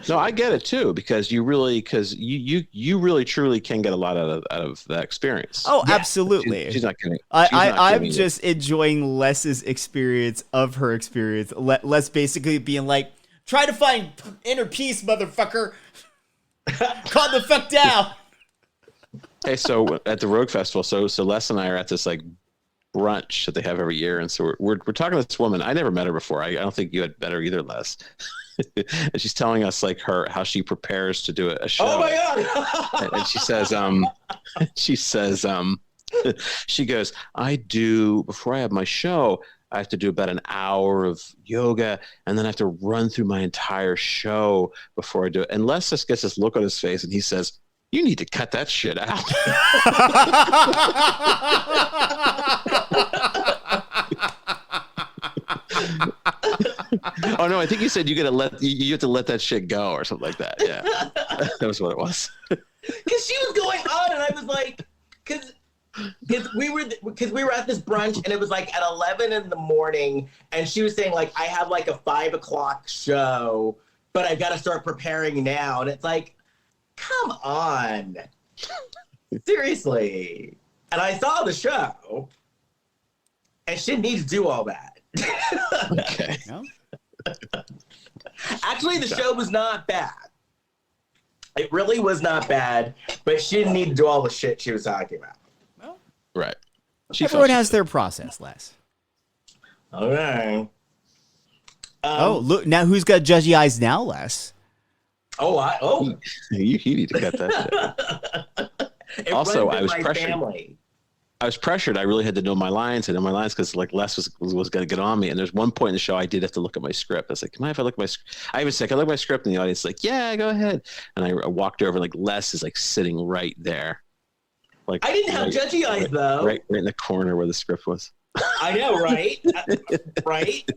No, I get it too, because you really truly can get a lot out of that experience. Oh, yeah. Absolutely. She's not kidding. I'm just enjoying Les's experience of her experience. Les basically being like, try to find inner peace, motherfucker. Calm the fuck down. Hey, so at the Rogue Festival, so Les and I are at this brunch that they have every year, and so we're talking to this woman. I never met her before. I don't think you had met her either, Les. And she's telling us how she prepares to do a show. Oh my god! And she goes, before I have my show, I have to do about an hour of yoga, and then I have to run through my entire show before I do it. And Les just gets this look on his face, and he says, "You need to cut that shit out." Oh no, I think you said you have to let that shit go or something like that. Yeah, that was what it was. Because she was going on, and I was like, because we were at this brunch, and it was at 11 in the morning, and she was saying I have a 5 o'clock show, but I got to start preparing now, and it's like, come on, seriously. And I saw the show, and she didn't need to do all that. Okay. No? Actually, the show was not bad. It really was not bad, but she didn't need to do all the shit she was talking about. Well, right. Everyone has their process, Les. Okay. Look, now who's got judgy eyes now, Les? You need to cut that shit. Also, I was pressured. Family. I was pressured. I really had to know my lines. I know my lines because like Les was going to get on me. And there's one point in the show I did have to look at my script. I was like, "Can I have a look at my script?" I even said, "I look at my script," and the audience is like, "Yeah, go ahead." And I walked over, like Les is like sitting right there. Like I didn't have judgy eyes though. Right in the corner where the script was. I know, right? Right?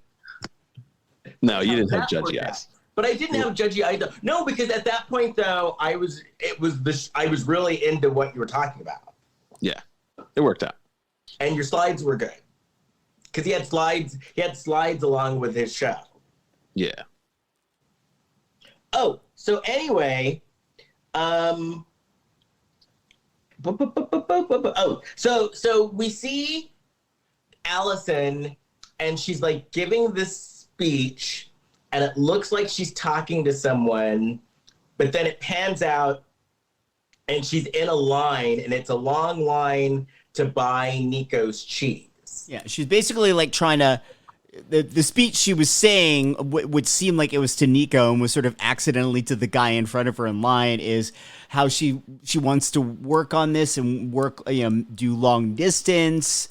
No, you didn't have judgy eyes. But I didn't have judgy eyes though. No, because at that point though, I was really into what you were talking about. Yeah. It worked out. And your slides were good. Because he had slides along with his show. Yeah. Oh, so anyway, oh, so we see Allison and she's like giving this speech and it looks like she's talking to someone, but then it pans out and she's in a line and it's a long line to buy Nico's cheese. Yeah, she's basically like trying to. The speech she was saying would seem like it was to Nico and was sort of accidentally to the guy in front of her in line. Is how she wants to work on this and do long distance,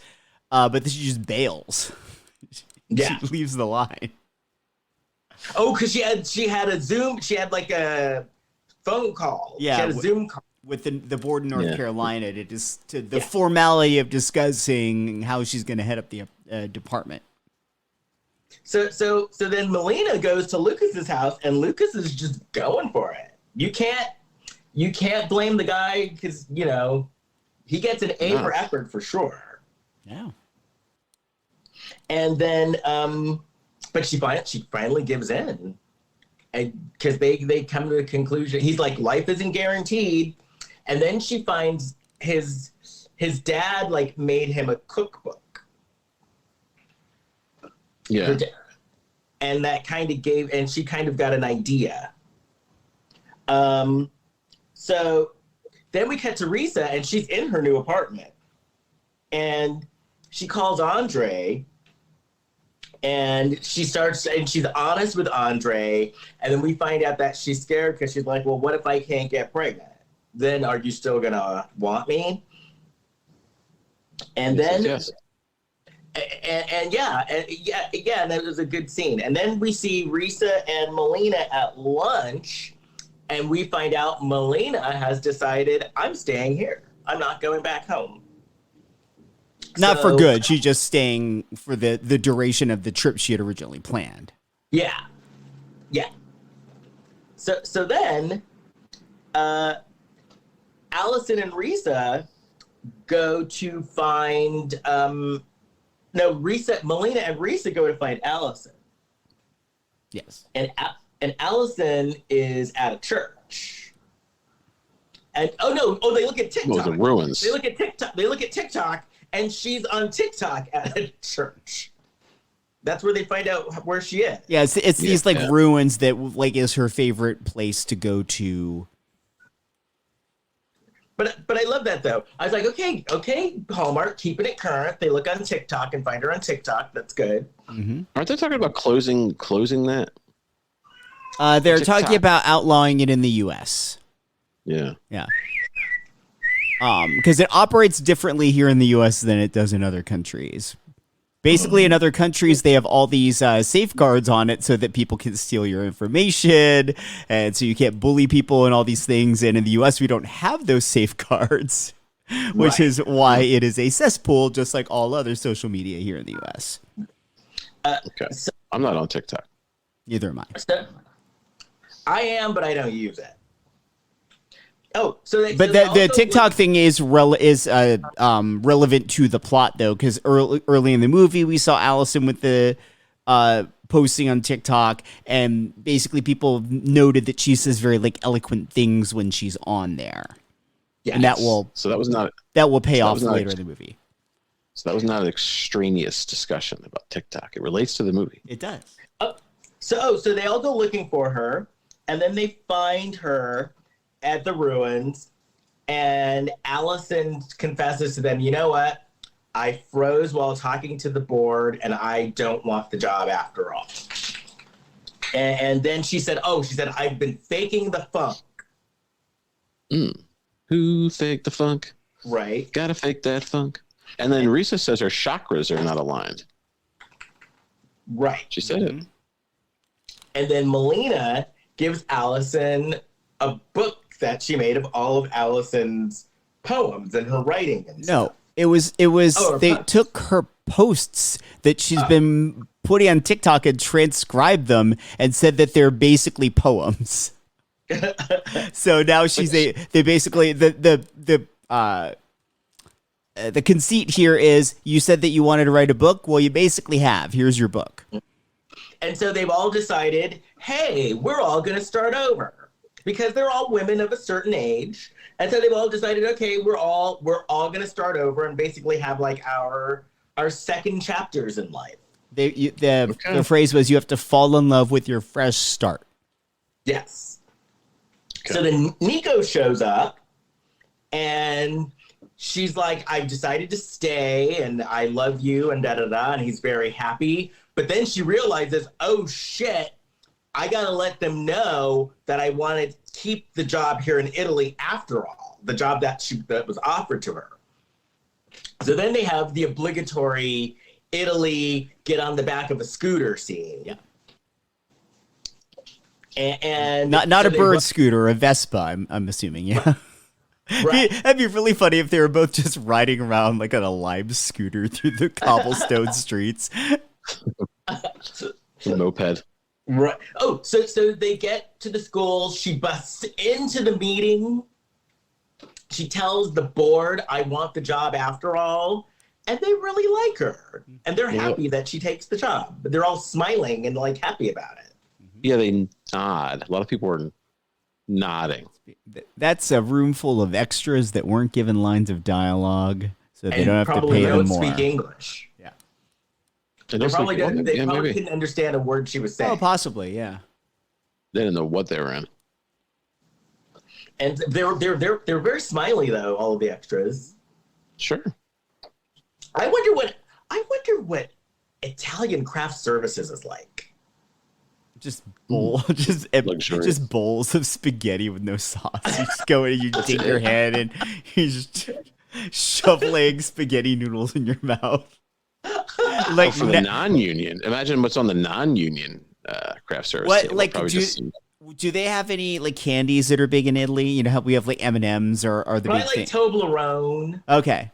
but then she just bails. Yeah, she leaves the line. Oh, because she had a Zoom. She had like a phone call. Yeah, she had a Zoom call with the board in North Carolina to just to the formality of discussing how she's going to head up the department. So then Melina goes to Lucas's house and Lucas is just going for it. You can't blame the guy because he gets an A for effort for sure. Yeah. And then but she finally gives in. And because they come to the conclusion, he's like, life isn't guaranteed. And then she finds his dad like made him a cookbook. Yeah. And that kind of and she kind of got an idea. So then we cut to Risa and she's in her new apartment. And she calls Andre and she's honest with Andre. And then we find out that she's scared because she's like, well, what if I can't get pregnant? Then are you still gonna want me? And then yes. And that was a good scene. And then we see Risa and Melina at lunch, and we find out Melina has decided, I'm staying here. I'm not going back home. Not for good. She's just staying for the duration of the trip she had originally planned. Yeah. Yeah. So then, Allison and Risa go to find, Melina and Risa go to find Allison. Yes. And Allison is at a church. And they look at TikTok. The ruins. They look at TikTok, and she's on TikTok at a church. That's where they find out where she is. Yeah, it's these ruins that like is her favorite place to go to. But I love that though. I was like, okay, Hallmark, keeping it current. They look on TikTok and find her on TikTok. That's good. Mm-hmm. Aren't they talking about closing that? They're talking about outlawing it in the U.S. Yeah. Yeah. Because it operates differently here in the U.S. than it does in other countries. Basically, in other countries, they have all these safeguards on it so that people can steal your information, and so you can't bully people and all these things. And in the U.S., we don't have those safeguards, which is why it is a cesspool, just like all other social media here in the U.S. Okay. I'm not on TikTok. Neither am I. I am, but I don't use it. Oh, but the TikTok thing is relevant to the plot though, because early in the movie we saw Allison with the posting on TikTok, and basically people noted that she says very like eloquent things when she's on there. Yes. And that will pay off later in the movie. So that was not an extraneous discussion about TikTok. It relates to the movie. It does. So they all go looking for her, and then they find her at the ruins, and Allison confesses to them, you know what? I froze while talking to the board, and I don't want the job after all. And then she said, I've been faking the funk. Who faked the funk? Right. Gotta fake that funk. And then Risa says her chakras are not aligned. Right. She said it. And then Melina gives Allison a book that she made of all of Allison's poems and her writing and stuff. It was they took her posts that she's been putting on TikTok and transcribed them and said that they're basically poems. So now they basically the conceit here is you said that you wanted to write a book. Well, you basically have. Here's your book. And so they've all decided, hey, we're all going to start over because they're all women of a certain age. And so they've all decided, okay, we're all going to start over and basically have like our second chapters in life. The phrase was you have to fall in love with your fresh start. Yes. Okay. So then Nico shows up and she's like, I've decided to stay and I love you and da-da-da. And he's very happy. But then she realizes, oh, shit, I got to let them know that I want to keep the job here in Italy after all, the job that was offered to her. So then they have the obligatory Italy get on the back of a scooter scene. Yeah. And not so a bird scooter, a Vespa, I'm assuming, yeah. Right. That'd be really funny if they were both just riding around like on a lime scooter through the cobblestone streets. Moped. Right. Oh, so they get to the school. She busts into the meeting. She tells the board, I want the job after all. And they really like her. And they're happy that she takes the job. But they're all smiling and like happy about it. Yeah, they nod. A lot of people are nodding. That's a room full of extras that weren't given lines of dialogue. So they don't have to pay them more. Probably don't speak English. They probably couldn't understand a word she was saying. Oh, possibly, yeah. They didn't know what they were in. And they're very smiley though, all of the extras. Sure. I wonder what Italian craft services is like. Just bowls of spaghetti with no sauce. You just go in and you dig your head and you just shoveling spaghetti noodles in your mouth. Like for the non-union. Imagine what's on the non-union craft service. What like do they have any like candies that are big in Italy? You know how we have like M&Ms or the probably big like thing. Toblerone. Okay.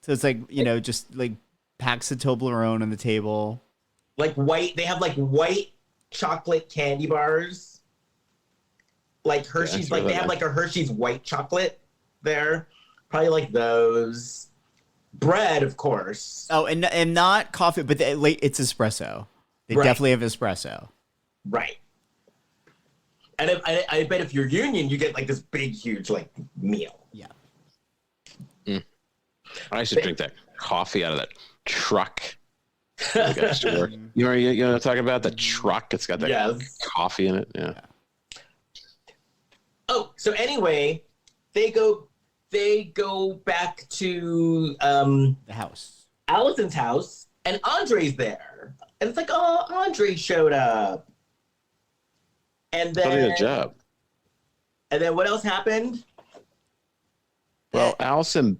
So it's like, you know, just like packs of Toblerone on the table. Like they have like white chocolate candy bars. Like Hershey's, like they have like a Hershey's white chocolate there. Probably like those. Bread, of course. Oh, and not coffee, but it's espresso. They definitely have espresso. Right. And I bet if you're union, you get like this big, huge like meal. Yeah. I used to drink that coffee out of that truck. You know what I'm talking about? The truck. It's got that coffee in it. Yeah. Oh, so anyway, they go back to the house, Allison's house, and Andre's there. And it's like, oh, Andre showed up. And then good job. And then what else happened? Well, Allison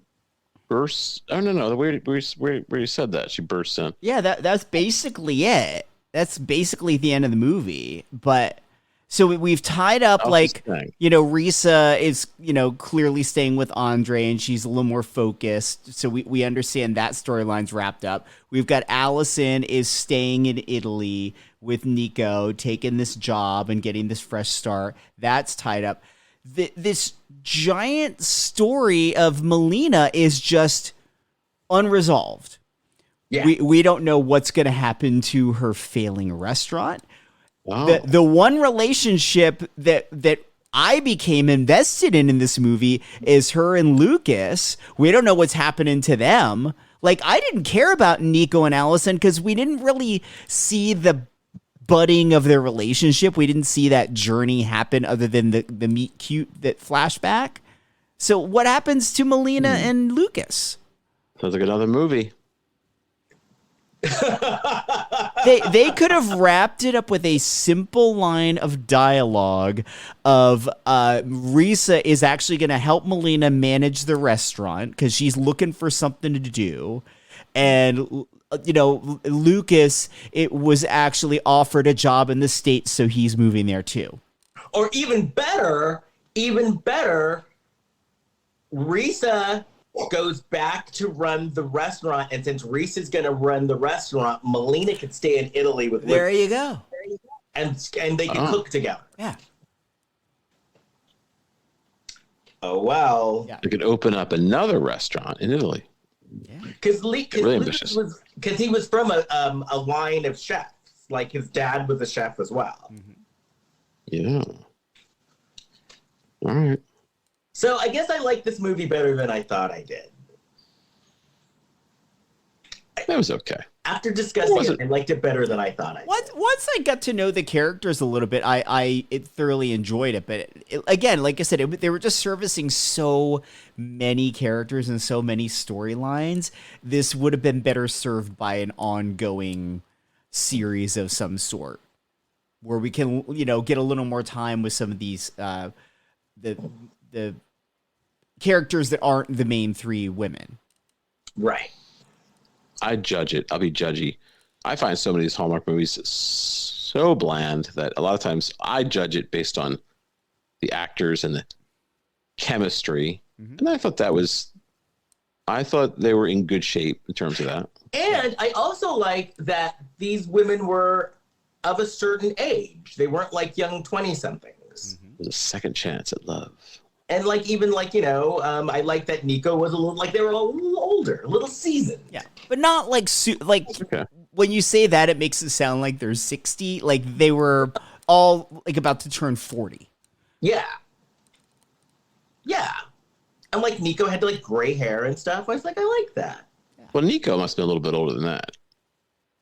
bursts. Oh no, where you said that she bursts in. Yeah, that's basically it. That's basically the end of the movie. But so we've tied up Risa is, clearly staying with Andre and she's a little more focused. So we understand that storyline's wrapped up. We've got Allison is staying in Italy with Nico, taking this job and getting this fresh start. That's tied up. This giant story of Melina is just unresolved. Yeah. We don't know what's going to happen to her failing restaurant. Wow. The one relationship that I became invested in this movie is her and Lucas. We don't know what's happening to them. Like, I didn't care about Nico and Allison because we didn't really see the budding of their relationship. We didn't see that journey happen other than the meet cute, that flashback. So what happens to Melina and Lucas? Sounds like another movie. They could have wrapped it up with a simple line of dialogue of Risa is actually going to help Melina manage the restaurant because she's looking for something to do. And, Lucas, it was actually offered a job in the States, so he's moving there too. Or even better, Risa goes back to run the restaurant, and since Risa's going to run the restaurant, Melina could stay in Italy with There Lucas. you go. And they can cook together. Yeah. Oh, well. They could open up another restaurant in Italy. Because he was from a line of chefs. Like, his dad was a chef as well. Yeah. All right. So I guess I like this movie better than I thought I did. That was okay. After discussing it, I liked it better than I thought I did. Once I got to know the characters a little bit, I thoroughly enjoyed it. But again, like I said, they were just servicing so many characters and so many storylines. This would have been better served by an ongoing series of some sort, where we can, get a little more time with some of these the characters that aren't the main three women. Right. I judge it. I'll be judgy. I find so many of these Hallmark movies so bland that a lot of times I judge it based on the actors and the chemistry. And I thought they were in good shape in terms of that. And I also like that these women were of a certain age. They weren't like young 20-somethings. There's a second chance at love. And I like that Nico was a little, they were a little older, a little seasoned. Yeah, but not okay. When you say that, it makes it sound like they're 60. Like they were all about to turn 40. Yeah. Yeah. And Nico had gray hair and stuff. I was like, I like that. Well, Nico must be a little bit older than that.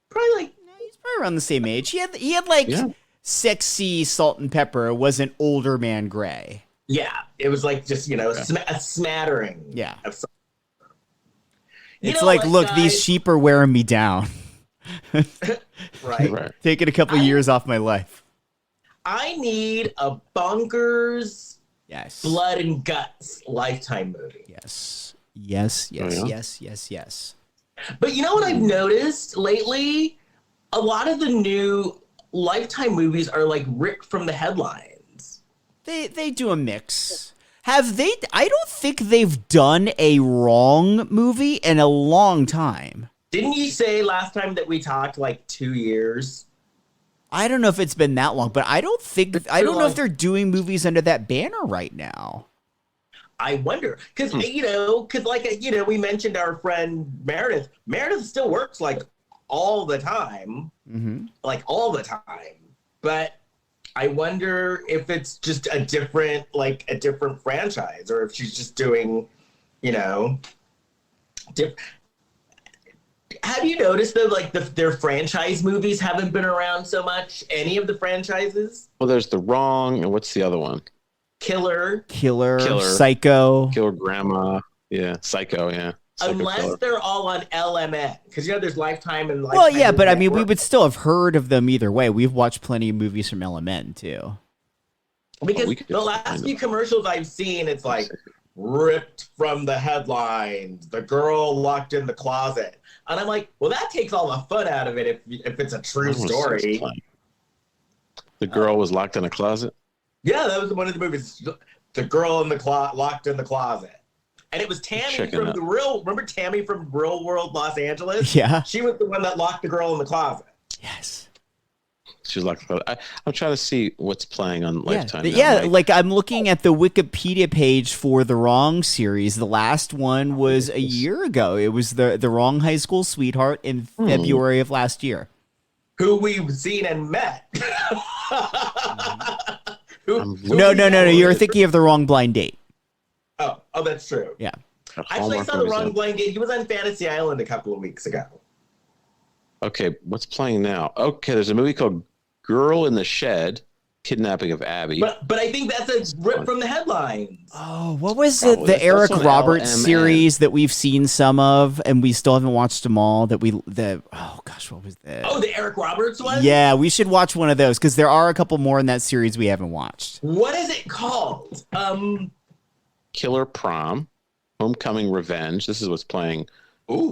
Probably he's probably around the same age. He had sexy salt and pepper. It wasn't older man gray. Yeah, it was just a smattering. Yeah, of it's look, guys? These sheep are wearing me down. Right. Taking a couple years off my life. I need a bonkers, blood and guts Lifetime movie. Yes. But you know what I've noticed lately? A lot of the new Lifetime movies are ripped from the headlines. They do a mix. Have they? I don't think they've done a wrong movie in a long time. Didn't you say last time that we talked 2 years? I don't know if it's been that long, but I don't know if they're doing movies under that banner right now. I wonder, because we mentioned our friend Meredith. Meredith still works all the time, all the time. But I wonder if it's just a different franchise, or if she's just doing, Have you noticed that their franchise movies haven't been around so much? Any of the franchises? Well, there's The Wrong, and what's the other one? Killer, Killer, Psycho, Killer Grandma, Psycho, Psycho Unless Killer. they're all on LMN, because there's Lifetime and Lifetime. Well, yeah, but we would still have heard of them either way. We've watched plenty of movies from LMN too. Because the last few commercials I've seen, it's ripped from the headlines, the girl locked in the closet. And I'm like, well, that takes all the fun out of it if it's a true story. The girl was locked in a closet? Yeah, that was one of the movies. The girl in the locked in the closet. And it was Tammy from remember Tammy from Real World Los Angeles? Yeah. She was the one that locked the girl in the closet. Yes. She's locked. I'm trying to see what's playing on Lifetime. Yeah, I'm looking at the Wikipedia page for the Wrong series. The last one was a year ago. It was the Wrong High School Sweetheart in February of last year. Who we've seen and met. No. You're thinking of The Wrong Blind Date. Oh, that's true. Yeah. Actually, I saw The Wrong Blind Date. He was on Fantasy Island a couple of weeks ago. Okay, what's playing now? Okay, there's a movie called Girl in the Shed. Kidnapping of Abby. But I think that's a rip from the headlines. Oh, what was it? The Eric also Roberts LMN. series that we've seen some of, and we still haven't watched them all. Oh gosh, what was that? Oh, the Eric Roberts one? Yeah, we should watch one of those because there are a couple more in that series we haven't watched. What is it called? Killer Prom, Homecoming Revenge. This is what's playing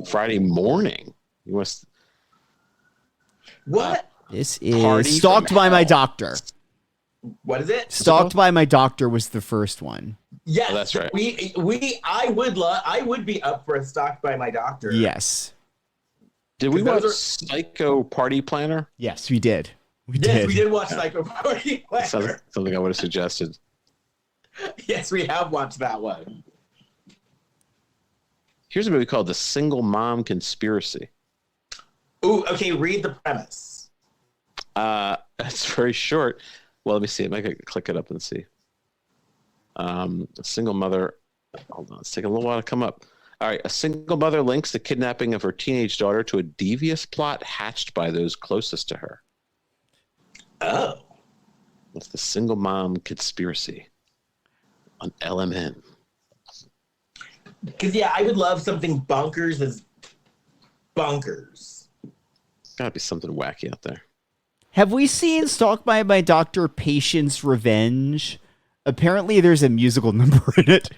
Friday morning. You must. What? This is Stalked by My Doctor. What is it? Stalked by My Doctor was the first one. Yes, that's right. I would be up for a Stalked by My Doctor. Yes. Did we watch Psycho Party Planner? Yes, we did. We did watch Psycho Party Planner. Sounds like something I would have suggested. Yes, we have watched that one. Here's a movie called The Single Mom Conspiracy. Ooh, okay, read the premise. It's very short. Well, let me see. I could click it up and see. A single mother. Hold on. It's taking a little while to come up. All right. A single mother links the kidnapping of her teenage daughter to a devious plot hatched by those closest to her. Oh. It's The Single Mom Conspiracy on LMN. Because, yeah, I would love something bonkers as bonkers. Gotta be something wacky out there. Have we seen Stalked by My Doctor Patience Revenge? Apparently there's a musical number in it.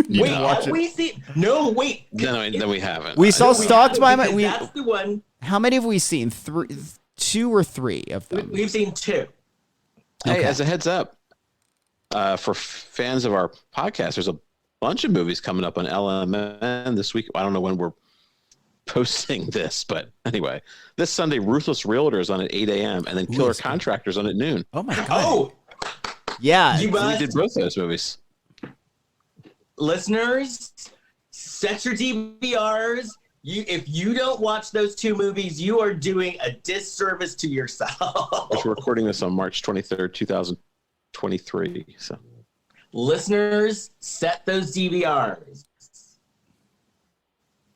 Wait, have we seen? No, wait. No, we haven't. We saw Stalked by My... That's the one. How many have we seen? Two or three of them? We've seen two. Hey, as a heads up, for fans of our podcast, there's a bunch of movies coming up on LMN this week. I don't know when we're posting this, but anyway, this Sunday, Ruthless Realtors on at 8 a.m. and then Killer Contractors on at noon. Oh my god! Oh, yeah, we did both those movies. Listeners, set your DVRs. If you don't watch those two movies, you are doing a disservice to yourself. We're recording this on March 23rd, 2023. So, listeners, set those DVRs.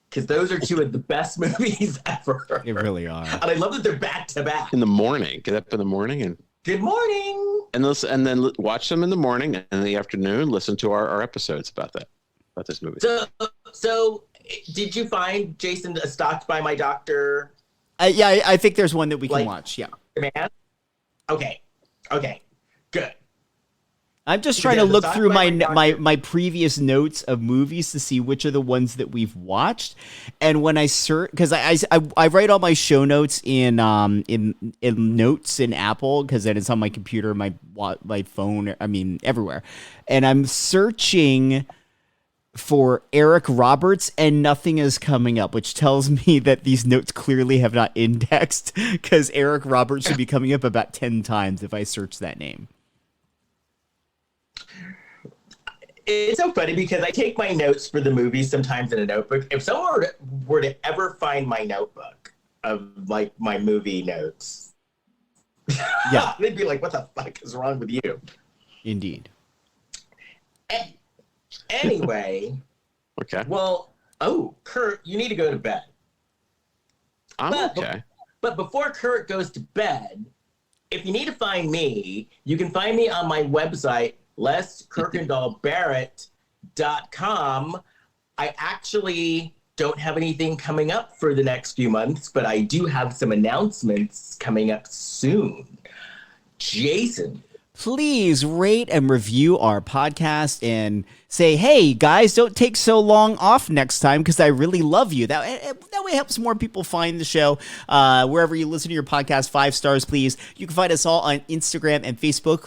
Because those are two of the best movies ever. They really are. And I love that they're back to back. In the morning. Get up in the morning and good morning. And then watch them in the morning, and in the afternoon listen to our episodes about this movie. So did you find, Jason, Stalked by My Doctor? Yeah, I think there's one that we can watch. Yeah. Man? Okay, good. I'm just trying to look through my previous notes of movies to see which are the ones that we've watched, and when I search, because I write all my show notes in notes in Apple, because then it's on my computer, my phone, everywhere, and I'm searching for Eric Roberts and nothing is coming up, which tells me that these notes clearly have not indexed, because Eric Roberts should be coming up about 10 times if I search that name. It's so funny because I take my notes for the movies sometimes in a notebook. If someone were to ever find my notebook of like my movie notes, yeah, they'd be like, "What the fuck is wrong with you?" Indeed. Anyway, okay. Well, Kurt, you need to go to bed. Okay. But before Kurt goes to bed, if you need to find me, you can find me on my website, LesKirkendallBarrett.com. I actually don't have anything coming up for the next few months, but I do have some announcements coming up soon. Jason. Please rate and review our podcast and say, hey, guys, don't take so long off next time because I really love you. That way helps more people find the show. Wherever you listen to your podcast, 5 stars, please. You can find us all on Instagram and Facebook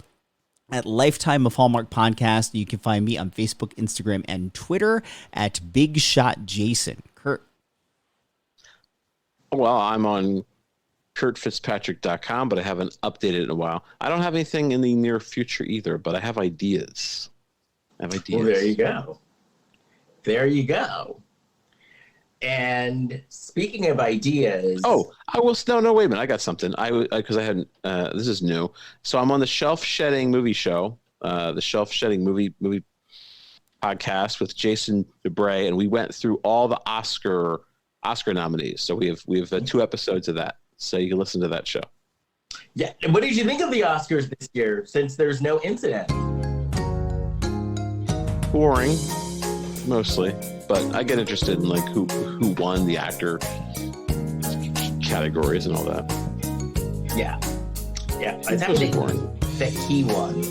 at Lifetime of Hallmark Podcast. You can find me on Facebook, Instagram, and Twitter at Big Shot Jason. Kurt. Well, I'm on KurtFitzpatrick.com, but I haven't updated it in a while. I don't have anything in the near future either, but I have ideas. Well, there you go. There you go. And speaking of ideas, I will. No, wait a minute. I got something. Because I hadn't. This is new. So I'm on the Shelf Shedding Movie Show, the Shelf Shedding movie podcast with Jason DeBray, and we went through all the Oscar nominees. So we have 2 episodes of that. So you can listen to that show. Yeah. And what did you think of the Oscars this year? Since there's no incident. Boring, mostly, but I get interested in like who won the actor categories and all that. Yeah. I It's think boring. that he won.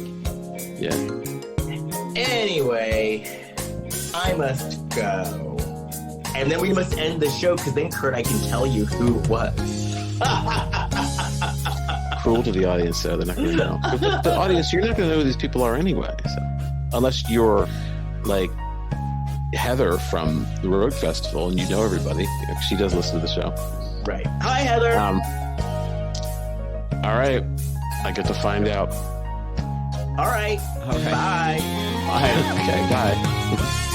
Yeah. Anyway, I must go. And then we must end the show because then, Kurt, I can tell you who it was. Cruel to the audience, though. They're not going to know. But the audience, you're not going to know who these people are anyway. So. Unless you're like Heather from the Road Festival and you know everybody. She does listen to the show. Right. Hi, Heather. All right. I get to find out. All right. Okay. Bye. Bye. Okay, bye.